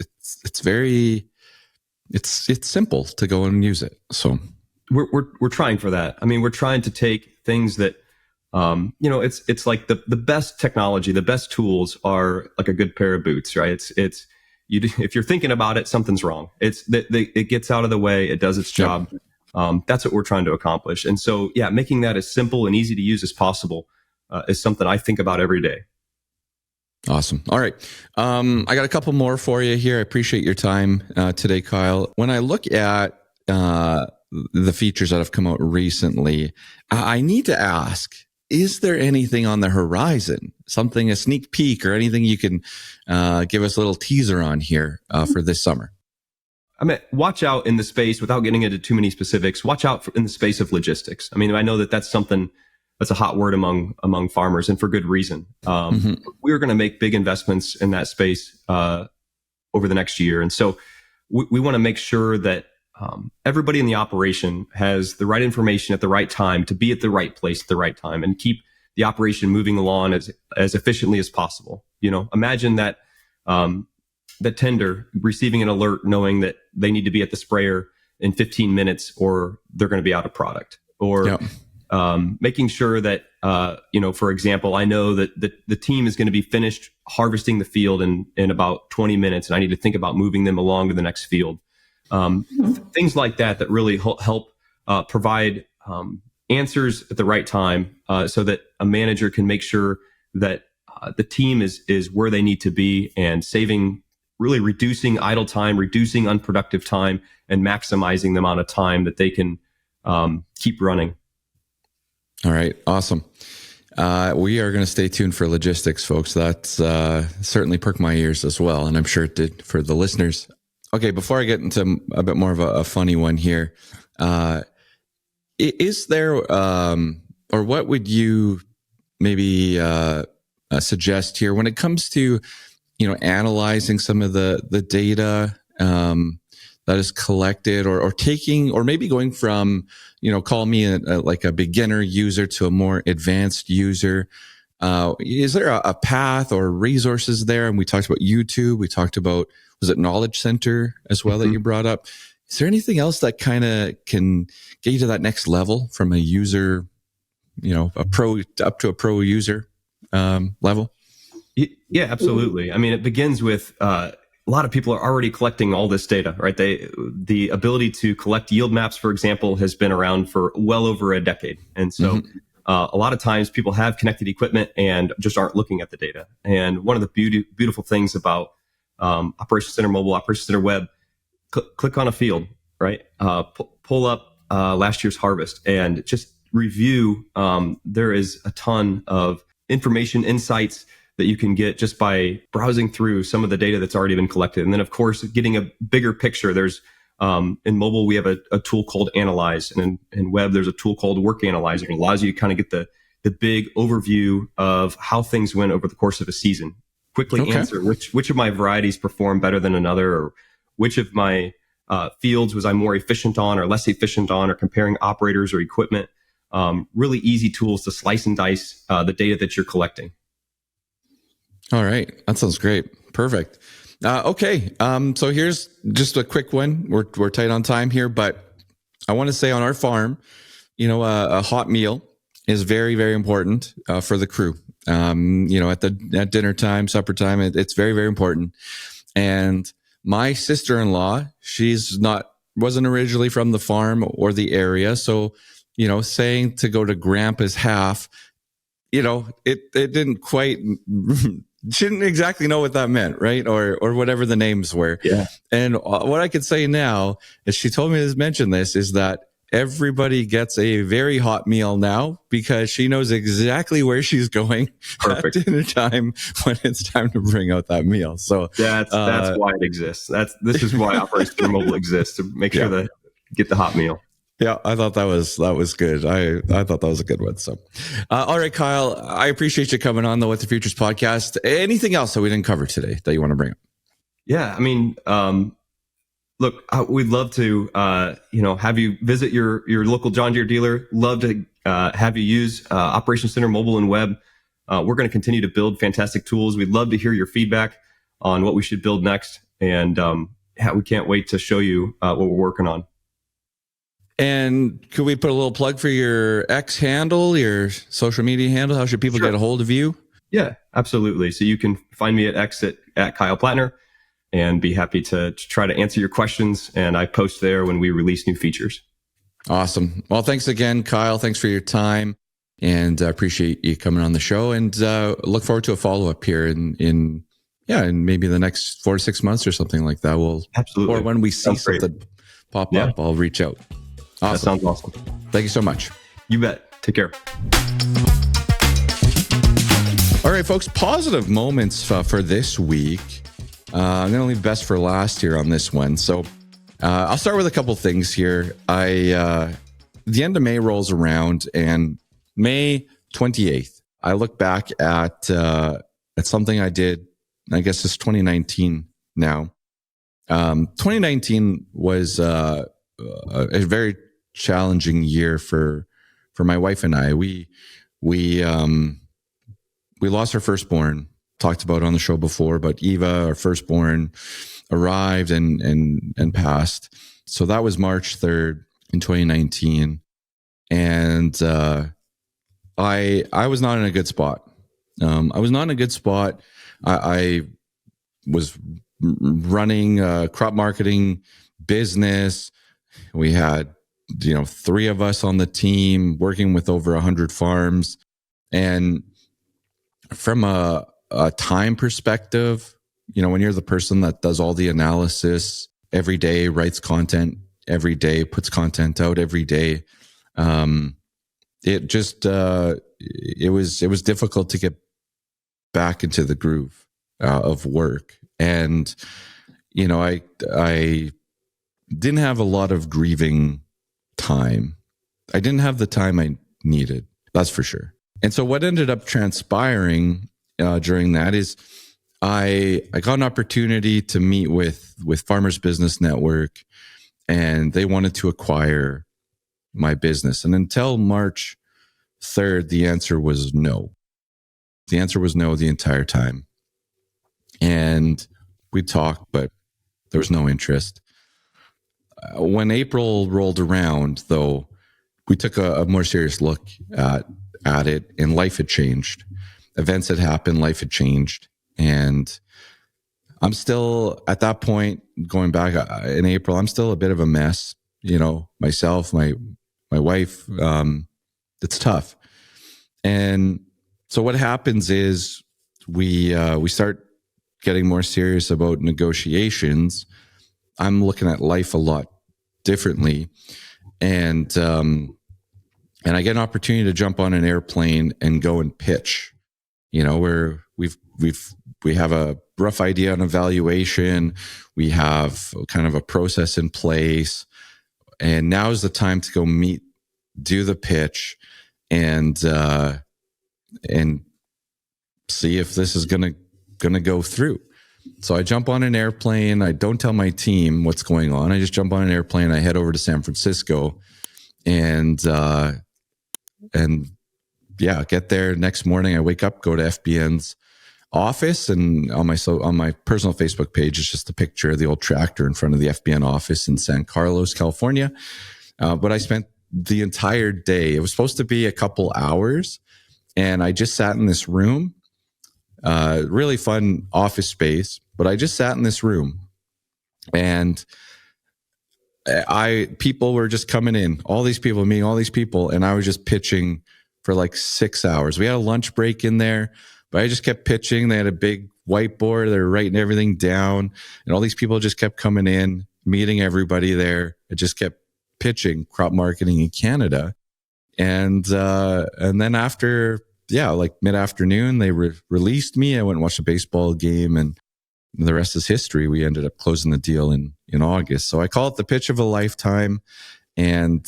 simple to go and use it. So we're trying for that. I mean, we're trying to take things that, it's like the best technology, the best tools are like a good pair of boots, right? If you're thinking about it, something's wrong. It gets out of the way. It does its job. That's what we're trying to accomplish. And so, making that as simple and easy to use as possible is something I think about every day. Awesome. All right. I got a couple more for you here. I appreciate your time today, Kyle. When I look at the features that have come out recently, I need to ask, is there anything on the horizon, a sneak peek, or anything you can give us a little teaser on here for this summer? I mean, watch out in the space, without getting into too many specifics, watch out in the space of logistics. I mean, I know that's something that's a hot word among farmers, and for good reason. We're going to make big investments in that space over the next year. And so we want to make sure that everybody in the operation has the right information at the right time to be at the right place at the right time and keep the operation moving along as efficiently as possible. Imagine that the tender receiving an alert knowing that they need to be at the sprayer in 15 minutes or they're going to be out of product, or making sure that, for example, I know that the team is going to be finished harvesting the field in about 20 minutes and I need to think about moving them along to the next field. Things like that really help provide answers at the right time, so that a manager can make sure that the team is where they need to be, and really reducing idle time, reducing unproductive time, and maximizing the amount of time that they can keep running. All right. Awesome. We are going to stay tuned for logistics, folks. That's certainly perked my ears as well, and I'm sure it did for the listeners. Okay, before I get into a bit more of a funny one here, is there, or what would you maybe suggest here when it comes to, analyzing some of the data that is collected, or taking, or maybe going from, call me like a beginner user to a more advanced user? Is there a path or resources there? And we talked about YouTube. We talked about, was it Knowledge Center as well that you brought up? Is there anything else that kind of can get you to that next level from a user, a pro up to a pro user level? Yeah, absolutely. I mean, it begins with a lot of people are already collecting all this data, right? The ability to collect yield maps, for example, has been around for well over a decade. And so a lot of times people have connected equipment and just aren't looking at the data. And one of the beautiful things about Operations Center Mobile, Operations Center Web, click on a field, right? Pull up last year's harvest and just review. There is a ton of information, insights that you can get just by browsing through some of the data that's already been collected. And then, of course, getting a bigger picture. There's in mobile, we have a tool called Analyze, and in web, there's a tool called Work Analyzer. It allows you to kind of get the big overview of how things went over the course of a season. Quickly answer which of my varieties performed better than another, or which of my fields was I more efficient on or less efficient on, or comparing operators or equipment. Really easy tools to slice and dice the data that you're collecting. All right. That sounds great. Perfect. Okay. So here's just a quick one. We're tight on time here, but I want to say on our farm, a hot meal is very, very important for the crew. At dinner time, supper time, it's very, very important. And my sister-in-law, wasn't originally from the farm or the area. So, saying to go to grandpa's half, it didn't quite, didn't exactly know what that meant, right? Or whatever the names were. Yeah. And what I could say now, as she told me to mention this, is that everybody gets a very hot meal now because she knows exactly where she's going at dinner time when it's time to bring out that meal. So that's why it exists. This is why Operation Mobile exists, to make sure that get the hot meal. Yeah, I thought that was good. I thought that was a good one. So, all right, Kyle, I appreciate you coming on the What the Futures podcast. Anything else that we didn't cover today that you want to bring up? Yeah, I mean, look, we'd love to, have you visit your local John Deere dealer. Love to have you use Operations Center Mobile and Web. We're going to continue to build fantastic tools. We'd love to hear your feedback on what we should build next, and we can't wait to show you what we're working on. And could we put a little plug for your X handle, your social media handle? How should people get a hold of you? Yeah, absolutely. So you can find me at X at Kyle Plattner, and be happy to try to answer your questions. And I post there when we release new features. Awesome. Well, thanks again, Kyle. Thanks for your time, and I appreciate you coming on the show, and look forward to a follow-up here in maybe the next 4 to 6 months or something like that. Absolutely. Or when we see something pop up, I'll reach out. Awesome. That sounds awesome. Thank you so much. You bet. Take care. All right, folks, positive moments for this week. I'm going to leave best for last here on this one. So I'll start with a couple things here. The end of May rolls around, and May 28th, I look back at something I did, I guess it's 2019 now. 2019 was a very challenging year for my wife and I. We lost our firstborn. Talked about on the show before, but Eva, our firstborn, arrived and passed. So that was March 3rd in 2019, and I was not in a good spot. I was not in a good spot. I was running a crop marketing business. We had, 3 of us on the team working with over 100 farms. And from a time perspective, when you're the person that does all the analysis every day, writes content every day, puts content out every day, it was difficult to get back into the groove of work. And, I didn't have a lot of grieving time. I didn't have the time I needed. That's for sure. And so what ended up transpiring during that is I got an opportunity to meet with Farmers Business Network, and they wanted to acquire my business. And until March 3rd, the answer was no. The answer was no the entire time. And we talked, but there was no interest. When April rolled around, though, we took a more serious look at it, and life had changed. Events had happened, life had changed. And I'm still at that point, going back in April, I'm still a bit of a mess. Myself, my wife. It's tough. And so what happens is we start getting more serious about negotiations. I'm looking at life a lot differently, and I get an opportunity to jump on an airplane and go and pitch. Where we have a rough idea on evaluation, we have kind of a process in place, and now is the time to go do the pitch, and see if this is gonna go through. So I jump on an airplane. I don't tell my team what's going on. I just jump on an airplane. I head over to San Francisco, and get there next morning. I wake up, go to FBN's office, and on my personal Facebook page, it's just a picture of the old tractor in front of the FBN office in San Carlos, California. But I spent the entire day. It was supposed to be a couple hours, and I just sat in this room. Really fun office space, but I just sat in this room, and people were just coming in, all these people, meeting all these people, and I was just pitching for like 6 hours. We had a lunch break in there, but I just kept pitching. They had a big whiteboard. They were writing everything down, and all these people just kept coming in, meeting everybody there. I just kept pitching crop marketing in Canada. And then after, like mid-afternoon, they released me. I went and watched a baseball game, and the rest is history. We ended up closing the deal in August. So I call it the pitch of a lifetime. And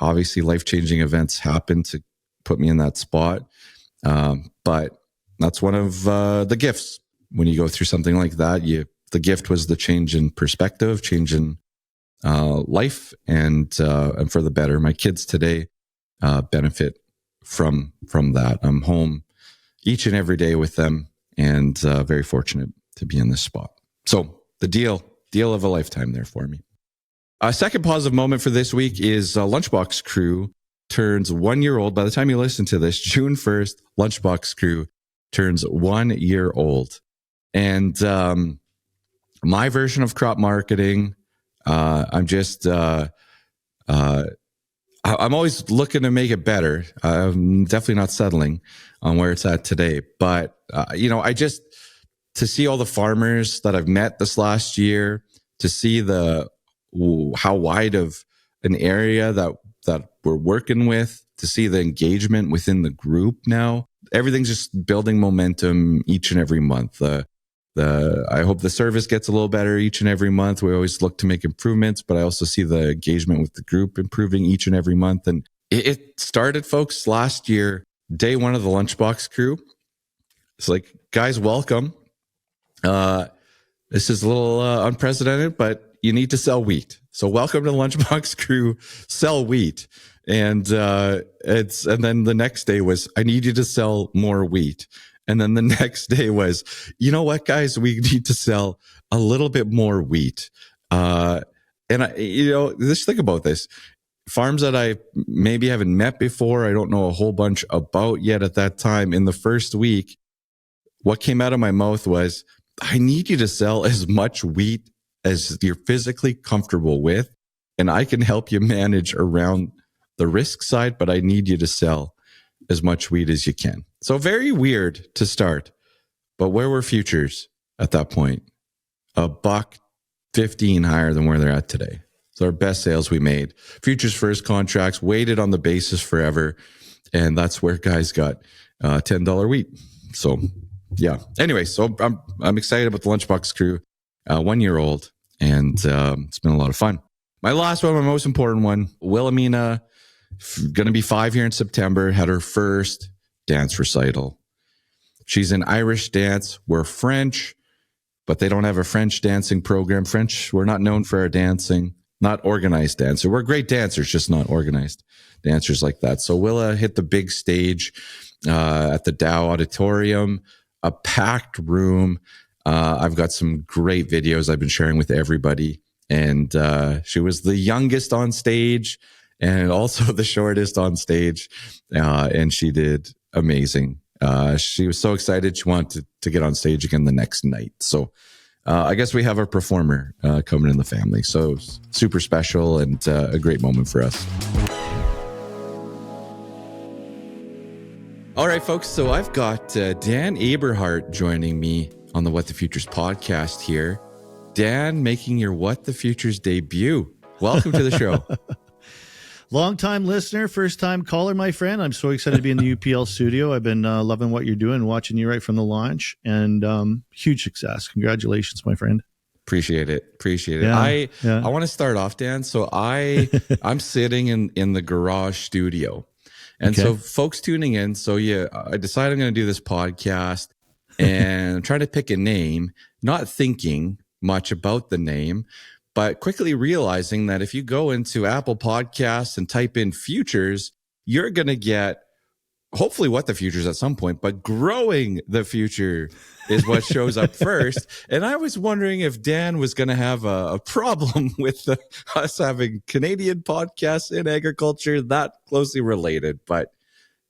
obviously life-changing events happen to put me in that spot. But that's one of the gifts. When you go through something like that, the gift was the change in perspective, change in life, and for the better. My kids today benefit from that. I'm home each and every day with them, and very fortunate to be in this spot. So the deal of a lifetime there for me. A second positive moment for this week is Lunchbox Crew turns 1 year old. By the time you listen to this, June 1st, Lunchbox Crew turns 1 year old. And my version of crop marketing, I'm just... I'm always looking to make it better. I'm definitely not settling on where it's at today. But, to see all the farmers that I've met this last year, to see how wide of an area that we're working with, to see the engagement within the group now, everything's just building momentum each and every month. I hope the service gets a little better each and every month. We always look to make improvements, but I also see the engagement with the group improving each and every month. And it started, folks, last year, day one of the Lunchbox Crew. It's like, guys, welcome. This is a little unprecedented, but you need to sell wheat. So welcome to the Lunchbox Crew, sell wheat. And then the next day was, I need you to sell more wheat. And then the next day was, you know what, guys, we need to sell a little bit more wheat. Just think about this. Farms that I maybe haven't met before, I don't know a whole bunch about yet at that time. In the first week, what came out of my mouth was, I need you to sell as much wheat as you're physically comfortable with, and I can help you manage around the risk side, but I need you to sell as much wheat as you can. So very weird to start, but where were futures at that point? $1.15 higher than where they're at today. It's our best sales we made. Futures first contracts waited on the basis forever, and that's where guys got $10 wheat. So yeah. Anyway, so I'm excited about the Lunchbox Crew, 1 year old, and it's been a lot of fun. My last one, my most important one, Willamina, going to be 5 here in September, had her first dance recital. She's an Irish dance. We're French, but they don't have a French dancing program. French, we're not known for our dancing, not organized dancer. We're great dancers, just not organized dancers like that. So Willa hit the big stage at the Dow Auditorium, a packed room. I've got some great videos I've been sharing with everybody. And she was the youngest on stage and also the shortest on stage. And she did amazing. She was so excited. She wanted to get on stage again the next night. So I guess we have a performer coming in the family. So super special and a great moment for us. All right, folks. So I've got Dan Eberhart joining me on the What the Futures podcast here. Dan, making your What the Futures debut. Welcome to the show. Long-time listener, first-time caller, my friend. I'm so excited to be in the UPL studio. I've been loving what you're doing, watching you right from the launch, and huge success. Congratulations, my friend. Appreciate it. Yeah, I want to start off, Dan. So I'm sitting in the garage studio. And so folks tuning in, so I decided I'm going to do this podcast and I'm trying to pick a name, not thinking much about the name, but quickly realizing that if you go into Apple Podcasts and type in futures, you're going to get hopefully What the Futures at some point, but Growing the Future is what shows up first. And I was wondering if Dan was going to have a problem with us having Canadian podcasts in agriculture that closely related, but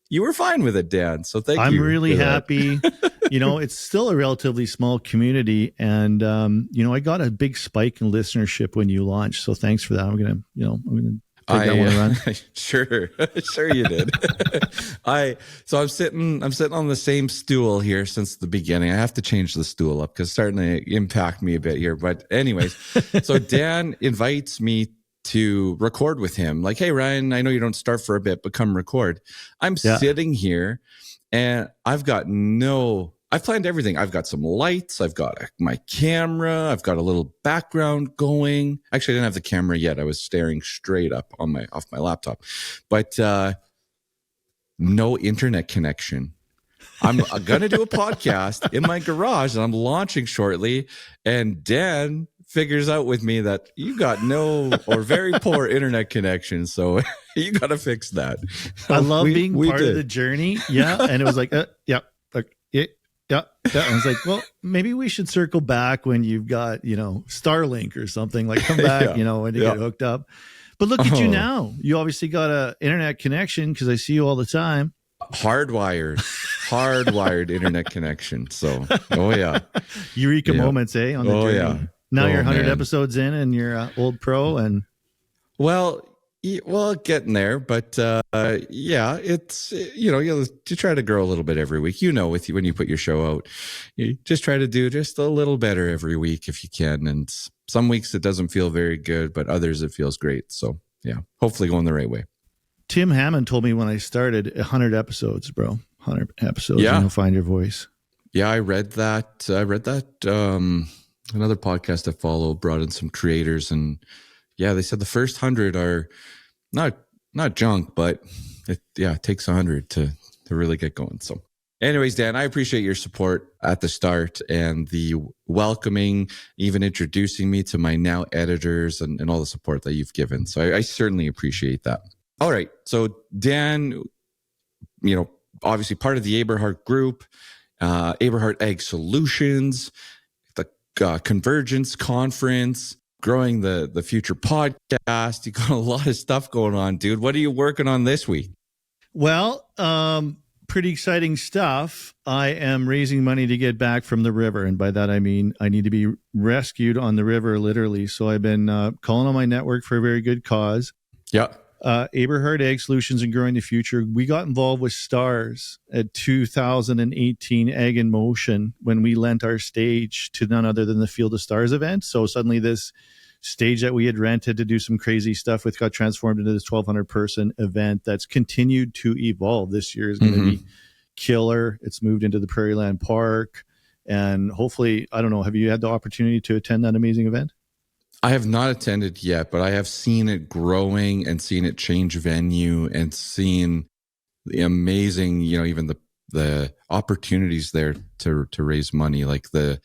you were fine with it, Dan. So thank you. I'm really happy. It's still a relatively small community. And, I got a big spike in listenership when you launched. So thanks for that. I'm going to take that one around. Sure you did. So I'm sitting on the same stool here since the beginning. I have to change the stool up because it's starting to impact me a bit here. But anyways, so Dan invites me to record with him. Like, hey, Ryan, I know you don't start for a bit, but come record. I'm sitting here and I've planned everything. I've got some lights. I've got my camera. I've got a little background going. Actually, I didn't have the camera yet. I was staring straight up off my laptop, but no internet connection. I'm going to do a podcast in my garage and I'm launching shortly. And Dan figures out with me that you got no or very poor internet connection. So you got to fix that. I love being part of the journey. Yeah. And it was like, yeah. I was like, well, maybe we should circle back when you've got, Starlink or something, like come back, when you get hooked up. But look at you now. You obviously got a internet connection because I see you all the time. Hardwired internet connection. So, Eureka moments, on the journey. Yeah. Now you're 100 episodes in and you're old pro and. Well, getting there, but it's you try to grow a little bit every week. When you put your show out, you just try to do just a little better every week if you can. And some weeks it doesn't feel very good, but others it feels great. So hopefully going the right way. Tim Hammond told me when I started 100 episodes, bro. 100 episodes. Yeah. And you'll find your voice. Yeah, I read that. Another podcast I follow brought in some creators, and they said the first 100 are not junk, but it takes 100 to really get going. So anyways, Dan, I appreciate your support at the start and the welcoming, even introducing me to my now editors and all the support that you've given. So I certainly appreciate that. All right. So Dan, obviously part of the Eberhart group, Eberhart Ag Solutions, the Convergence Conference, Growing the Future podcast. You got a lot of stuff going on, dude. What are you working on this week? Well, pretty exciting stuff. I am raising money to get back from the river. And by that, I mean, I need to be rescued on the river, literally. So I've been calling on my network for a very good cause. Yeah. Eberhart Ag Solutions and Growing the Future. We got involved with STARS at 2018 Ag in Motion when we lent our stage to none other than the Field of Stars event. So suddenly this stage that we had rented to do some crazy stuff with got transformed into this 1,200 person event that's continued to evolve. This year is going to be killer. It's moved into the Prairie Land Park. And hopefully, I don't know, have you had the opportunity to attend that amazing event? I have not attended yet, but I have seen it growing and seen it change venue and seen the amazing, even the opportunities there to raise money, like the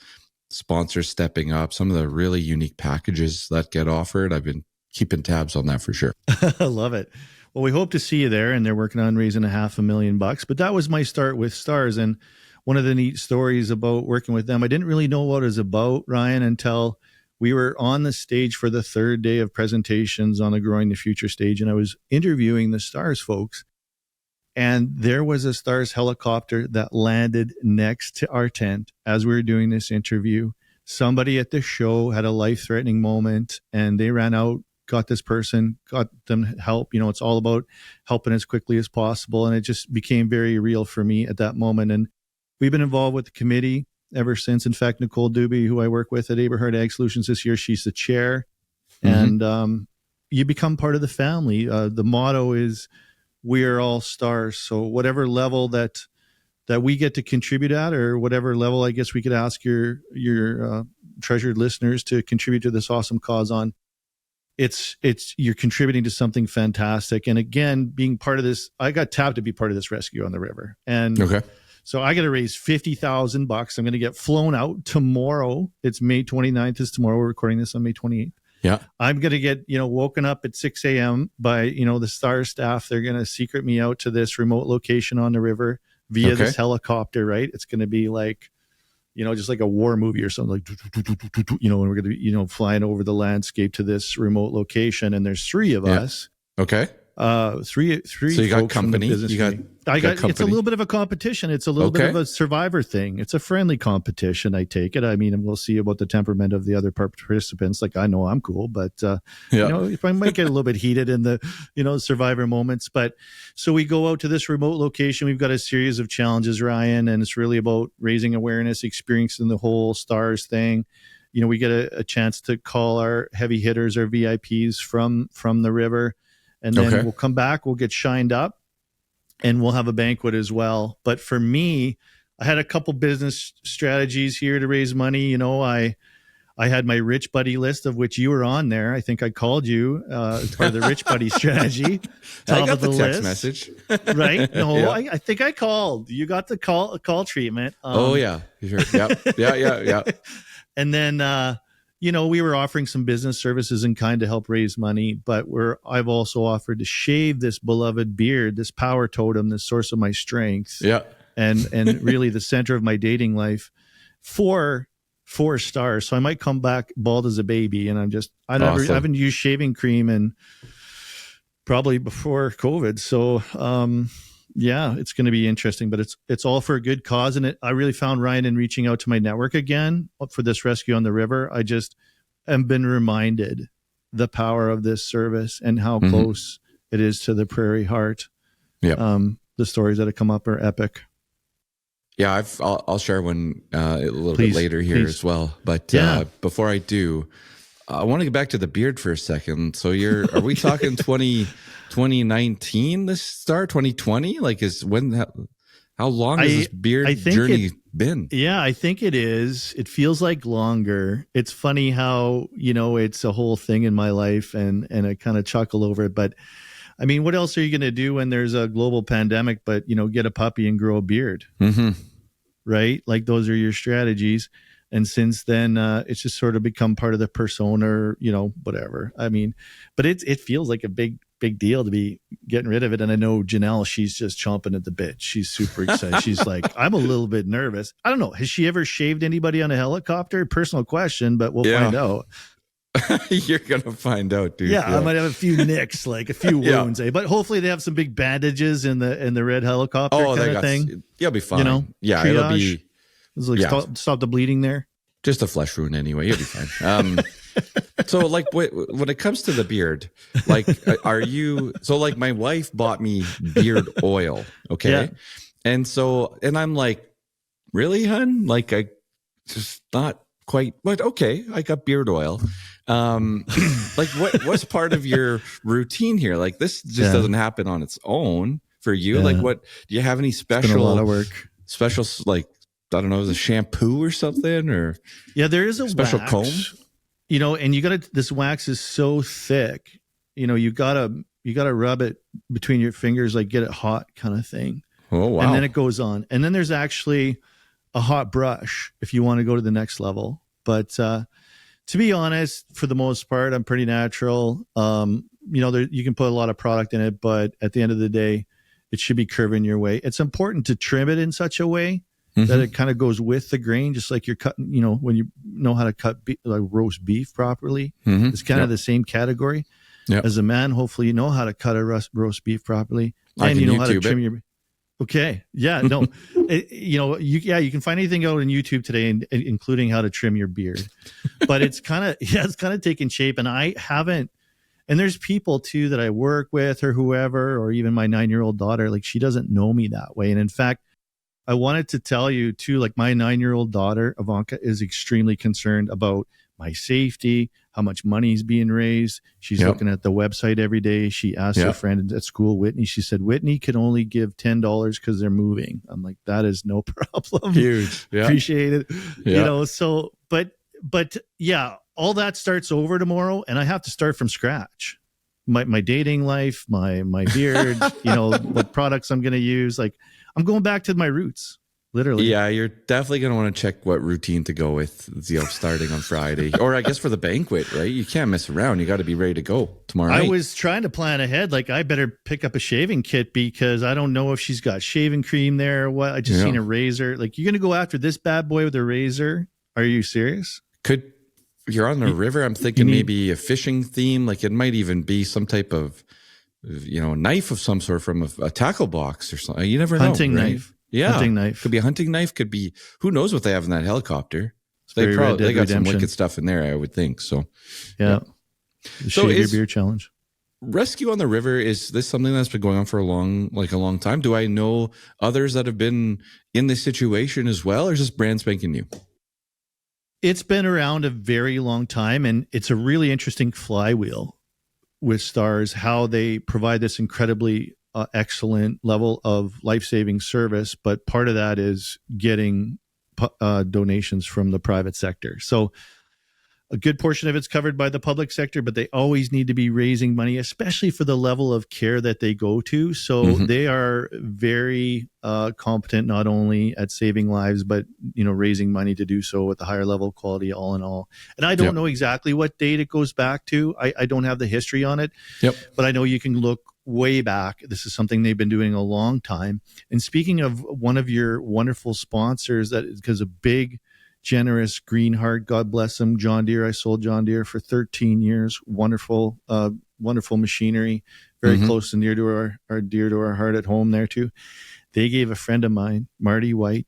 sponsors stepping up, some of the really unique packages that get offered. I've been keeping tabs on that for sure. I love it. Well, we hope to see you there, and they're working on raising $500,000. But that was my start with STARS, and one of the neat stories about working with them, I didn't really know what it was about, Ryan, until we were on the stage for the third day of presentations on the Growing the Future stage, and I was interviewing the STARS folks. And there was a Stars helicopter that landed next to our tent as we were doing this interview. Somebody at the show had a life-threatening moment, and they ran out, got this person, got them help. It's all about helping as quickly as possible. And it just became very real for me at that moment. And we've been involved with the committee ever since. In fact, Nicole Doobie, who I work with at Eberhart Ag Solutions this year, she's the chair. And you become part of the family. The motto is, we are all stars. So whatever level that we get to contribute at, or whatever level I guess we could ask your treasured listeners to contribute to this awesome cause on, it's you're contributing to something fantastic. And again, being part of this, I got tapped to be part of this rescue on the river. And so I got to raise $50,000. I'm going to get flown out tomorrow. It's May 29th is tomorrow. We're recording this on May 28th. Yeah. I'm going to get, woken up at 6 a.m. by, the Star staff. They're going to secret me out to this remote location on the river via this helicopter, right? It's going to be like, just like a war movie or something, like, and we're going to be, flying over the landscape to this remote location. And there's three of us. Okay. Three. So you got company. I got company. It's a little bit of a competition. It's a little bit of a survivor thing. It's a friendly competition. I take it. I mean, we'll see about the temperament of the other participants. Like, I know I'm cool, but if I might get a little bit heated in the survivor moments. But so we go out to this remote location. We've got a series of challenges, Ryan, and it's really about raising awareness, experiencing the whole Stars thing. We get a chance to call our heavy hitters, our VIPs from the river. And then we'll come back, we'll get shined up, and we'll have a banquet as well. But for me, I had a couple business strategies here to raise money. I had my Rich Buddy list, of which you were on there. I think I called you as part of the Rich Buddy strategy. I got the text message. Right? No, I think I called. You got the call treatment. Yeah. Sure. Yeah. And then... we were offering some business services in kind to help raise money, but I've also offered to shave this beloved beard, this power totem, this source of my strength. Yeah. And really the center of my dating life for 4 stars. So I might come back bald as a baby. And I haven't used shaving cream and probably before COVID. So, it's going to be interesting, but it's all for a good cause. And I really found, Ryan, in reaching out to my network again for this rescue on the river, I just have been reminded the power of this service and how close it is to the prairie heart. Yeah. The stories that have come up are epic. Yeah, I'll share one a little bit later here as well. But before I do, I want to get back to the beard for a second. So are we talking 2019 this start, 2020? Like how long has this beard journey been? Yeah, I think it is. It feels like longer. It's funny how, it's a whole thing in my life and I kind of chuckle over it. But I mean, what else are you going to do when there's a global pandemic, but, get a puppy and grow a beard, right? Like those are your strategies. And since then, it's just sort of become part of the persona, whatever. I mean, but it feels like a big deal to be getting rid of it. And I know Janelle, she's just chomping at the bit. She's super excited. She's like, I'm a little bit nervous. I don't know. Has she ever shaved anybody on a helicopter? Personal question, but we'll find out. You're going to find out, dude. Yeah, I might have a few nicks, like a few wounds, but hopefully they have some big bandages in the red helicopter kind of thing. You'll be fine. Yeah, it'll be... It's like stop the bleeding there. Just a flesh wound anyway. You'll be fine. So like when it comes to the beard, like like my wife bought me beard oil. Okay. Yeah. And I'm like, really, hun? Like I just not quite, but okay. I got beard oil. Like what's part of your routine here? Like this just doesn't happen on its own for you. Yeah. Like what, do you have any special, it's been a lot of work. Special, like, I don't know, is it shampoo or something, or there is a special wax, comb, and this wax is so thick, you gotta rub it between your fingers, like get it hot kind of thing. Oh, wow. And then it goes on. And then there's actually a hot brush if you want to go to the next level. But to be honest, for the most part, I'm pretty natural. You can put a lot of product in it, but at the end of the day, it should be curving your way. It's important to trim it in such a way that it kind of goes with the grain, just like you're cutting, when you know how to cut like roast beef properly. It's kind of the same category. As a man, hopefully you know how to cut a roast beef properly. I And can you know how to YouTube trim it. your. Okay. Yeah. No. You can find anything out on YouTube today, including how to trim your beard. But it's kind of taking shape, and I haven't. And there's people too that I work with or whoever, or even my 9-year-old daughter. Like, she doesn't know me that way. And in fact, I wanted to tell you too, like, my 9-year-old daughter, Ivanka, is extremely concerned about my safety, how much money is being raised. She's Yep. looking at the website every day. She asked her Yep. friend at school, Whitney, she said, Whitney can only give $10 because they're moving. I'm like, that is no problem. Huge. Yeah. Appreciate it. Yeah. So, but yeah, all that starts over tomorrow, and I have to start from scratch. My dating life, my beard, what products I'm going to use. Like, I'm going back to my roots, literally. Yeah, you're definitely going to want to check what routine to go with, starting on Friday. Or I guess for the banquet, right? You can't mess around. You got to be ready to go tomorrow night. I was trying to plan ahead. Like, I better pick up a shaving kit because I don't know if she's got shaving cream there or what. I just seen a razor. Like, you're going to go after this bad boy with a razor? Are you serious? You're on the river. I'm thinking maybe a fishing theme. Like, it might even be some type of, knife of some sort from a tackle box or something. You never know. Hunting right? knife. Yeah. Hunting knife. Could be a hunting knife. Could be, who knows what they have in that helicopter. They got some wicked stuff in there, I would think. So, yeah. The Shave Your Beer Challenge. Rescue on the river, is this something that's been going on for a long time? Do I know others that have been in this situation as well, or is this brand spanking new? It's been around a very long time, and it's a really interesting flywheel with Stars, how they provide this incredibly excellent level of life-saving service. But part of that is getting donations from the private sector. So a good portion of it's covered by the public sector, but they always need to be raising money, especially for the level of care that they go to. So they are very competent, not only at saving lives, but raising money to do so with a higher level of quality, all in all. And I don't know exactly what date it goes back to. I don't have the history on it, but I know you can look way back. This is something they've been doing a long time. And speaking of one of your wonderful sponsors, that is a big, generous green heart, God bless him, John Deere. I sold John Deere for 13 years. Wonderful machinery, very close and dear to our heart at home there too. They gave a friend of mine, Marty White,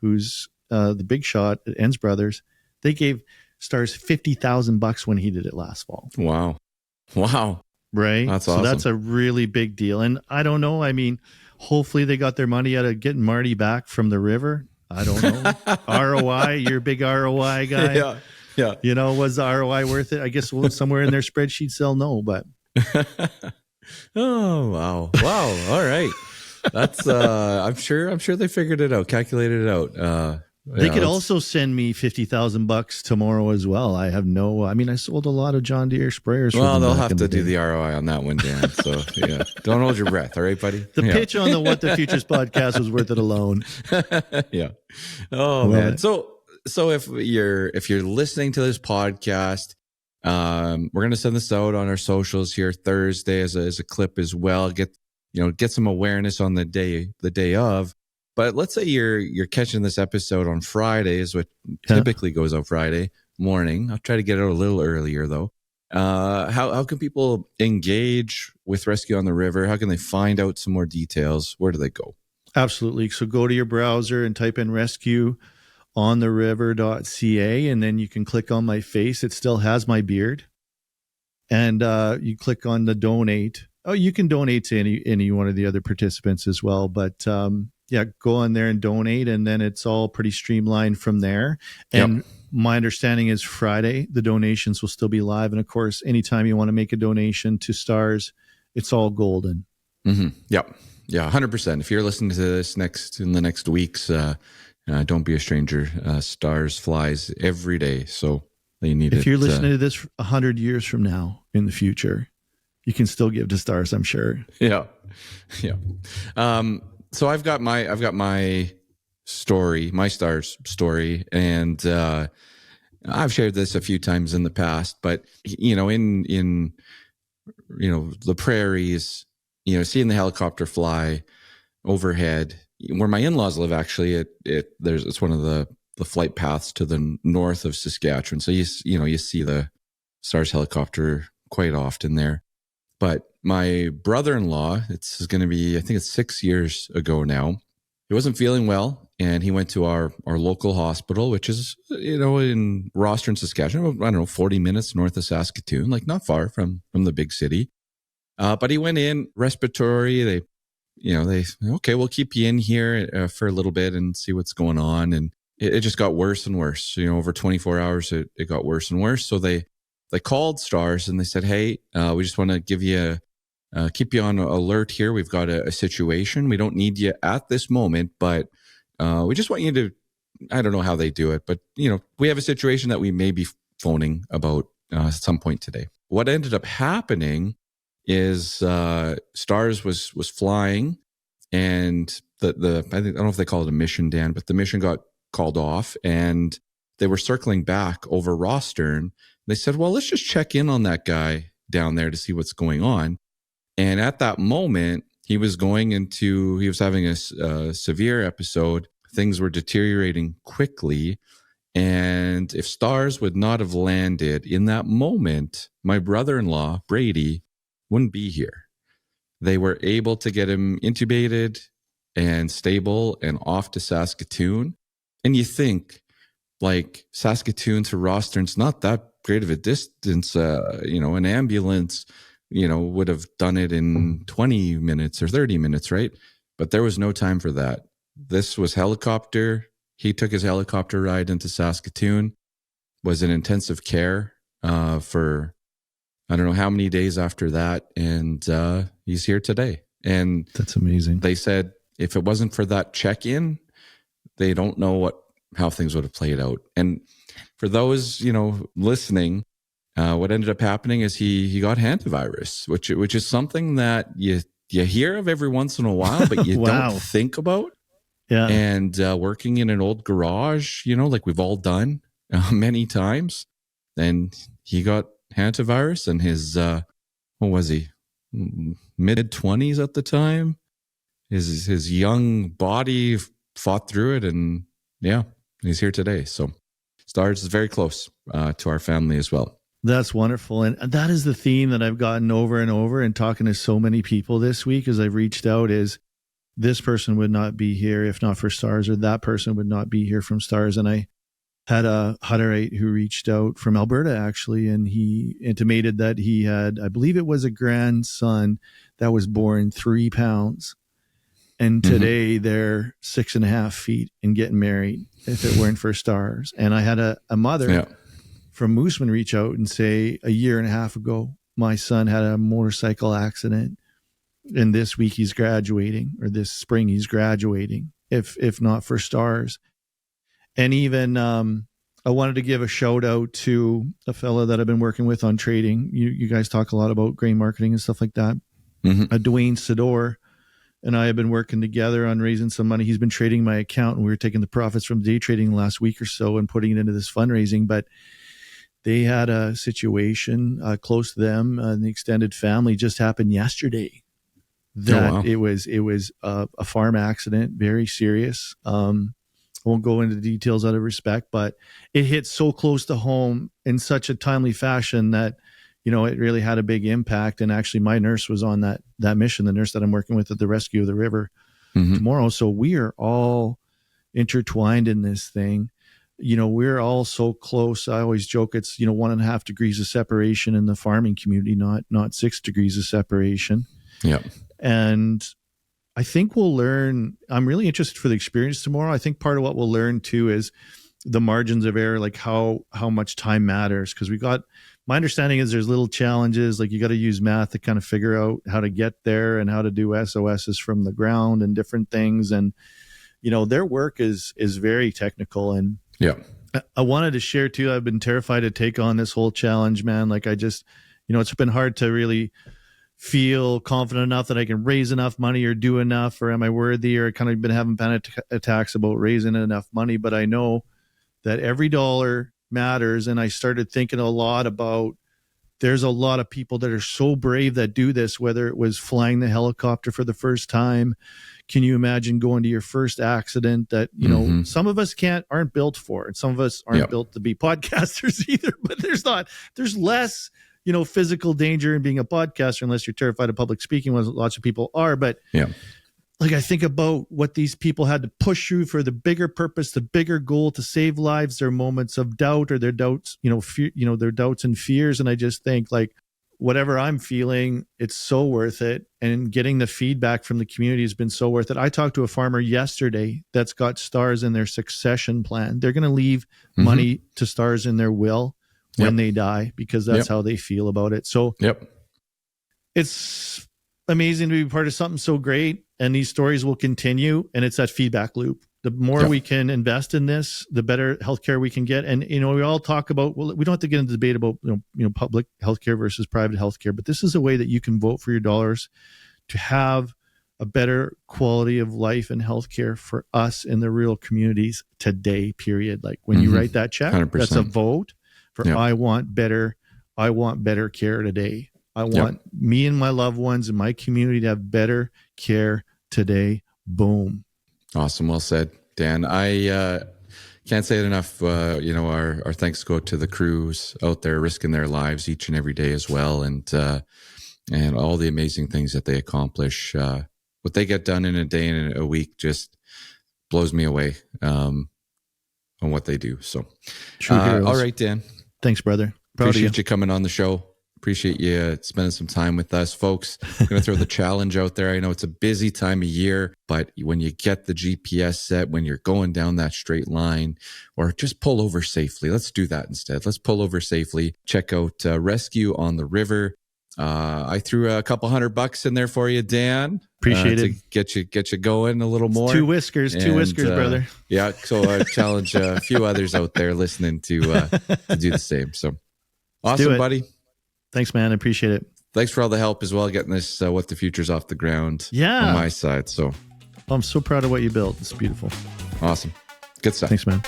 who's the big shot at Enns Brothers. They gave Stars $50,000 when he did it last fall. Wow. Right. That's So awesome. that's a really big deal. And I don't know. I mean, hopefully they got their money out of getting Marty back from the river. I don't know. ROI, you're a big ROI guy. Yeah. Was the ROI worth it? I guess somewhere in their spreadsheets they'll know, but. Oh, wow. All right. That's, I'm sure they figured it out, calculated it out. They could also send me $50,000 tomorrow as well. I sold a lot of John Deere sprayers. Well, they'll have to do the ROI on that one, Dan. So yeah, don't hold your breath. All right, buddy. The pitch on the What the Futures podcast was worth it alone. Yeah. Oh man. So if you're listening to this podcast, we're going to send this out on our socials here Thursday as a clip as well. Get some awareness on the day of. But let's say you're catching this episode on Friday, is what typically goes out Friday morning. I'll try to get it out a little earlier though. How can people engage with Rescue on the River? How can they find out some more details? Where do they go? Absolutely. So go to your browser and type in rescueontheriver.ca, and then you can click on my face. It still has my beard. And you click on the donate. Oh, you can donate to any one of the other participants as well. But go on there and donate, and then it's all pretty streamlined from there. And my understanding is Friday, the donations will still be live. And of course, anytime you want to make a donation to Stars, it's all golden. Yep. Yeah, 100%. If you're listening to this in the next weeks, don't be a stranger. Stars flies every day. So you need If you're listening to this 100 years from now in the future, you can still give to Stars, I'm sure. Yeah. So I've got my story, my Stars story, and I've shared this a few times in the past, but in the prairies, seeing the helicopter fly overhead where my in-laws live, actually, it's one of the flight paths to the north of Saskatchewan. So you see the Stars helicopter quite often there. But my brother-in-law, it's going to be, I think it's 6 years ago now. He wasn't feeling well, and he went to our local hospital, which is, in Rostern, Saskatchewan, I don't know, 40 minutes north of Saskatoon, like not far from the big city. But he went in, respiratory. They okay, we'll keep you in here for a little bit and see what's going on. And it just got worse and worse. Over 24 hours, it got worse and worse. So they called Stars and they said, hey, we just want to give you keep you on alert here. We've got a situation. We don't need you at this moment, but we just want you to, I don't know how they do it, but we have a situation that we may be phoning about at some point today. What ended up happening is Stars was flying, and I don't know if they call it a mission, Dan, but the mission got called off, and they were circling back over Rostern. They said, well, let's just check in on that guy down there to see what's going on. And at that moment, he was having a severe episode. Things were deteriorating quickly. And if Stars would not have landed in that moment, my brother-in-law, Brady, wouldn't be here. They were able to get him intubated and stable and off to Saskatoon. And you think, like, Saskatoon to Rostern's not that great of a distance. An ambulance, would have done it in 20 minutes or 30 minutes, right? But there was no time for that. This was helicopter. He took his helicopter ride into Saskatoon, was in intensive care for I don't know how many days after that, and he's here today. And that's amazing. They said if it wasn't for that check-in, they don't know how things would have played out. And for those listening, what ended up happening is he got hantavirus, which is something that you hear of every once in a while, but you wow. don't think about. Yeah. And working in an old garage, like we've all done many times, and he got hantavirus, and his what was he, mid-20s at the time? His young body fought through it, and yeah, he's here today. So Stars is very close to our family as well. That's wonderful. And that is the theme that I've gotten over and over and talking to so many people this week as I've reached out is this person would not be here if not for Stars, or that person would not be here from Stars. And I had a Hutterite who reached out from Alberta, actually, and he intimated that he had, I believe it was a grandson that was born 3 pounds. And today they're 6.5 feet and getting married if it weren't for Stars. And I had a mother from Mooseman reach out and say, a year and a half ago, my son had a motorcycle accident, and this week he's graduating, or this spring he's graduating, if not for Stars. And even I wanted to give a shout out to a fellow that I've been working with on trading. You guys talk a lot about grain marketing and stuff like that. Dwayne Sador and I have been working together on raising some money. He's been trading my account, and we were taking the profits from day trading last week or so and putting it into this fundraising. But they had a situation close to them, and the extended family just happened yesterday. It was a farm accident, very serious. I won't go into details out of respect, but it hit so close to home in such a timely fashion that, it really had a big impact. And actually my nurse was on that mission, the nurse that I'm working with at the Rescue of the River tomorrow. So we are all intertwined in this thing. We're all so close. I always joke it's, 1.5 degrees of separation in the farming community, not 6 degrees of separation. Yeah. And I think we'll learn, I'm really interested for the experience tomorrow. I think part of what we'll learn too is the margins of error, like how much time matters. Because my understanding is there's little challenges, like you got to use math to kind of figure out how to get there and how to do SOSs from the ground and different things. And, their work is very technical. And yeah, I wanted to share too, I've been terrified to take on this whole challenge, man. Like I just, it's been hard to really feel confident enough that I can raise enough money or do enough, or am I worthy, or kind of been having panic attacks about raising enough money. But I know that every dollar matters. And I started thinking a lot about, there's a lot of people that are so brave that do this, whether it was flying the helicopter for the first time. Can you imagine going to your first accident that, some of us aren't built for, and some of us aren't built to be podcasters either, but there's less, physical danger and being a podcaster, unless you're terrified of public speaking, what lots of people are. But Yeah. like, I think about what these people had to push through for the bigger purpose, the bigger goal to save lives, their moments of doubt or their doubts, their doubts and fears. And I just think, like, whatever I'm feeling, it's so worth it. And getting the feedback from the community has been so worth it. I talked to a farmer yesterday that's got stars in their succession plan. They're going to leave money to stars in their will when they die, because that's how they feel about it. So it's amazing to be part of something so great. And these stories will continue. And it's that feedback loop. The more we can invest in this, the better healthcare we can get. And, we all talk about, well, we don't have to get into debate about, public healthcare versus private healthcare, but this is a way that you can vote for your dollars to have a better quality of life and healthcare for us in the rural communities today, period. Like, when you write that check, 100%. That's a vote for I want better care today. I want me and my loved ones and my community to have better care today. Boom. Awesome. Well said, Dan. I can't say it enough. Our thanks go to the crews out there risking their lives each and every day as well. And all the amazing things that they accomplish. What they get done in a day and a week just blows me away on what they do. So, all right, Dan. Thanks, brother. Appreciate you coming on the show. Appreciate you spending some time with us, folks. I'm going to throw the challenge out there. I know it's a busy time of year, but when you get the GPS set, when you're going down that straight line, or just pull over safely. Let's do that instead. Let's pull over safely. Check out Rescue on the River. I threw a couple $100 in there for you, Dan. Appreciate it. To get you going a little more. Two whiskers, brother. Yeah. So I challenge a few others out there listening to do the same. So awesome, buddy. Thanks, man. I appreciate it. Thanks for all the help as well, getting this What the Future's off the ground on my side. So I'm so proud of what you built. It's beautiful. Awesome. Good stuff. Thanks, man.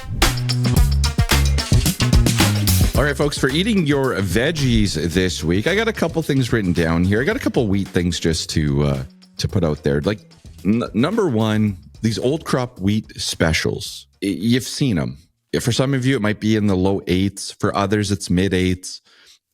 All right, folks, for eating your veggies this week, I got a couple things written down here. I got a couple wheat things just to put out there. Like number one, these old crop wheat specials. You've seen them. For some of you, it might be in the low 8s. For others, it's mid 8s.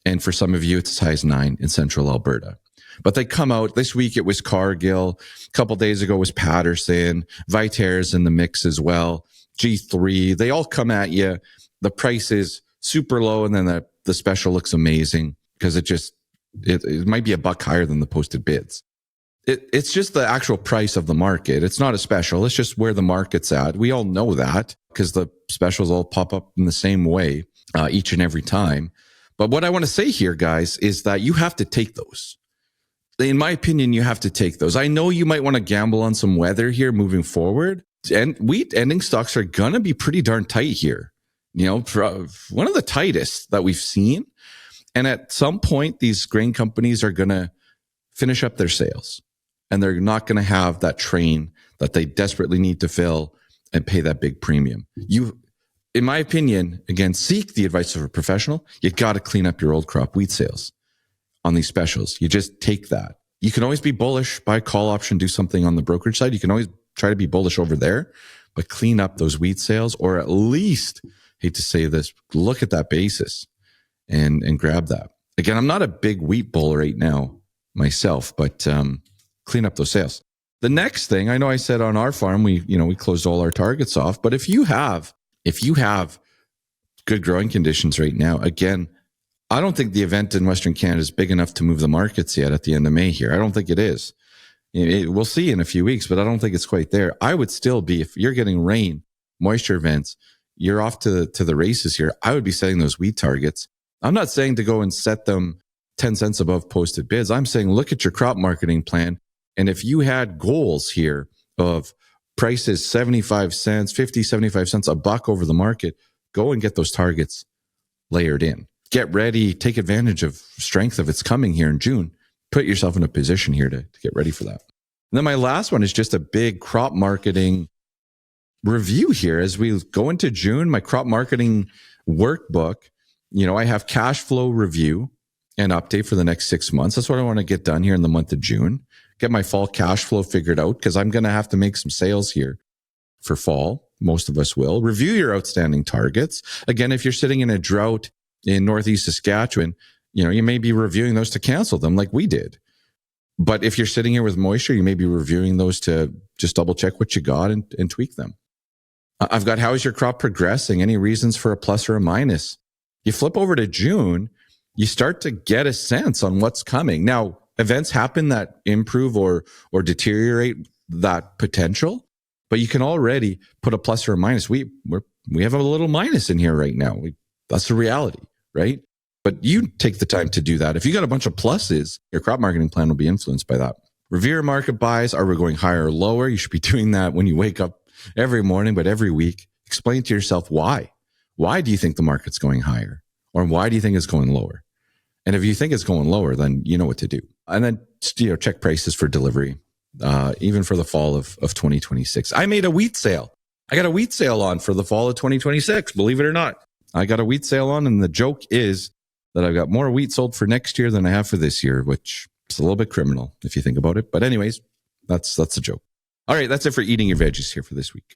And for some of you, it's as high as 9 in central Alberta. But they come out. This week, it was Cargill. A couple days ago was Patterson. Viterra's in the mix as well. G3. They all come at you. The price is super low, and then the special looks amazing because it might be a buck higher than the posted bids. It's just the actual price of the market. It's not a special. It's just where the market's at. We all know that because the specials all pop up in the same way each and every time. But what I want to say here, guys, is that you have to take those. In my opinion, you have to take those. I know you might want to gamble on some weather here moving forward. And wheat ending stocks are going to be pretty darn tight here. One of the tightest that we've seen. And at some point, these grain companies are going to finish up their sales. And they're not going to have that train that they desperately need to fill and pay that big premium. In my opinion, again, seek the advice of a professional. You got to clean up your old crop wheat sales on these specials. You just take that. You can always be bullish, buy a call option, do something on the brokerage side. You can always try to be bullish over there, but clean up those wheat sales, or at least, hate to say this, look at that basis and grab that. Again, I'm not a big wheat bull right now myself, but clean up those sales. The next thing, I know I said on our farm, we closed all our targets off, but if you have good growing conditions right now, again, I don't think the event in Western Canada is big enough to move the markets yet at the end of May here. I don't think it is. We'll see in a few weeks, but I don't think it's quite there. I would still be, if you're getting rain, moisture events, you're off to the races here. I would be setting those wheat targets. I'm not saying to go and set them 10 cents above posted bids. I'm saying look at your crop marketing plan. And if you had goals here of prices 75 cents, 50, 75 cents, a buck over the market, go and get those targets layered in. Get ready, take advantage of strength of it's coming here in June. Put yourself in a position here to get ready for that. And then my last one is just a big crop marketing review here. As we go into June, my crop marketing workbook, I have cash flow review and update for the next 6 months. That's what I want to get done here in the month of June. Get my fall cash flow figured out because I'm going to have to make some sales here for fall. Most of us will. Review your outstanding targets. Again, if you're sitting in a drought in Northeast Saskatchewan, you may be reviewing those to cancel them like we did. But if you're sitting here with moisture, you may be reviewing those to just double check what you got and tweak them. I've got, how is your crop progressing? Any reasons for a plus or a minus? You flip over to June, you start to get a sense on what's coming. Now, events happen that improve or deteriorate that potential, but you can already put a plus or a minus. We have a little minus in here right now. That's the reality, right? But you take the time to do that. If you got a bunch of pluses, your crop marketing plan will be influenced by that. Review market buys. Are we going higher or lower? You should be doing that when you wake up every morning, but every week. Explain to yourself why. Why do you think the market's going higher? Or why do you think it's going lower? And if you think it's going lower, then you know what to do. And then check prices for delivery, even for the fall of 2026. I made a wheat sale. I got a wheat sale on for the fall of 2026, believe it or not. I got a wheat sale on, and the joke is that I've got more wheat sold for next year than I have for this year, which is a little bit criminal if you think about it. But anyways, that's a joke. All right, that's it for eating your veggies here for this week.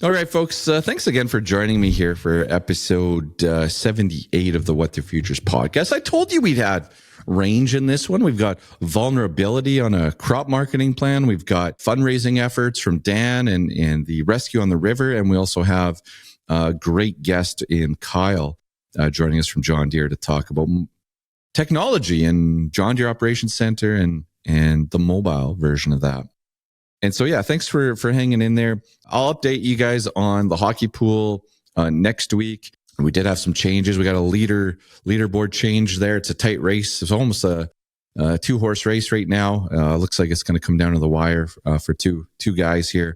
All right, folks, thanks again for joining me here for episode 78 of the What the Futures podcast. I told you we'd had range in this one. We've got vulnerability on a crop marketing plan. We've got fundraising efforts from Dan and the rescue on the river. And we also have a great guest in Kyle joining us from John Deere to talk about technology and John Deere Operations Center and the mobile version of that. And so, yeah, thanks for hanging in there. I'll update you guys on the hockey pool next week. We did have some changes. We got a leaderboard change there. It's a tight race. It's almost a 2-horse race right now. Looks like it's going to come down to the wire for two guys here.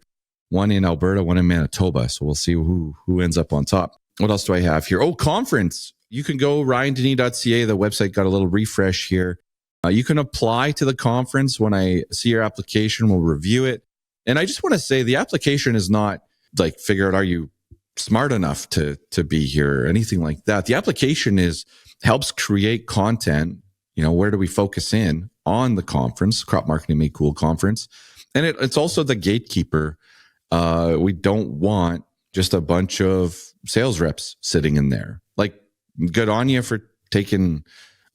One in Alberta, one in Manitoba. So we'll see who ends up on top. What else do I have here? Oh, conference. You can go ryandenis.ca. The website got a little refresh here. You can apply to the conference. When I see your application, we'll review it. And I just want to say the application is not like, figure out, are you smart enough to be here or anything like that. The application helps create content. Where do we focus in on the conference, Crop Marketing Made Cool conference? And it's also the gatekeeper. We don't want just a bunch of sales reps sitting in there. Like, good on you for taking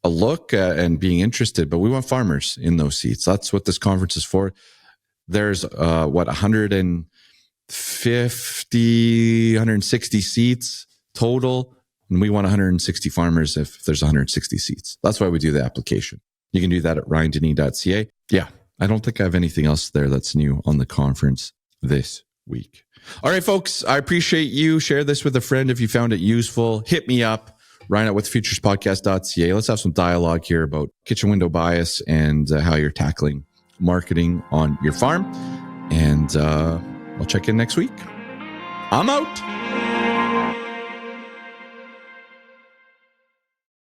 a look and being interested, but we want farmers in those seats. That's what this conference is for. There's 160 seats total, and we want 160 farmers if there's 160 seats. That's why we do the application. You can do that at ryandenis.ca. Yeah, I don't think I have anything else there that's new on the conference this week. All right, folks, I appreciate you. Share this with a friend if you found it useful. Hit me up. Ryan at whatthefuturespodcast.ca. Let's have some dialogue here about kitchen window bias and how you're tackling marketing on your farm. And I'll check in next week. I'm out.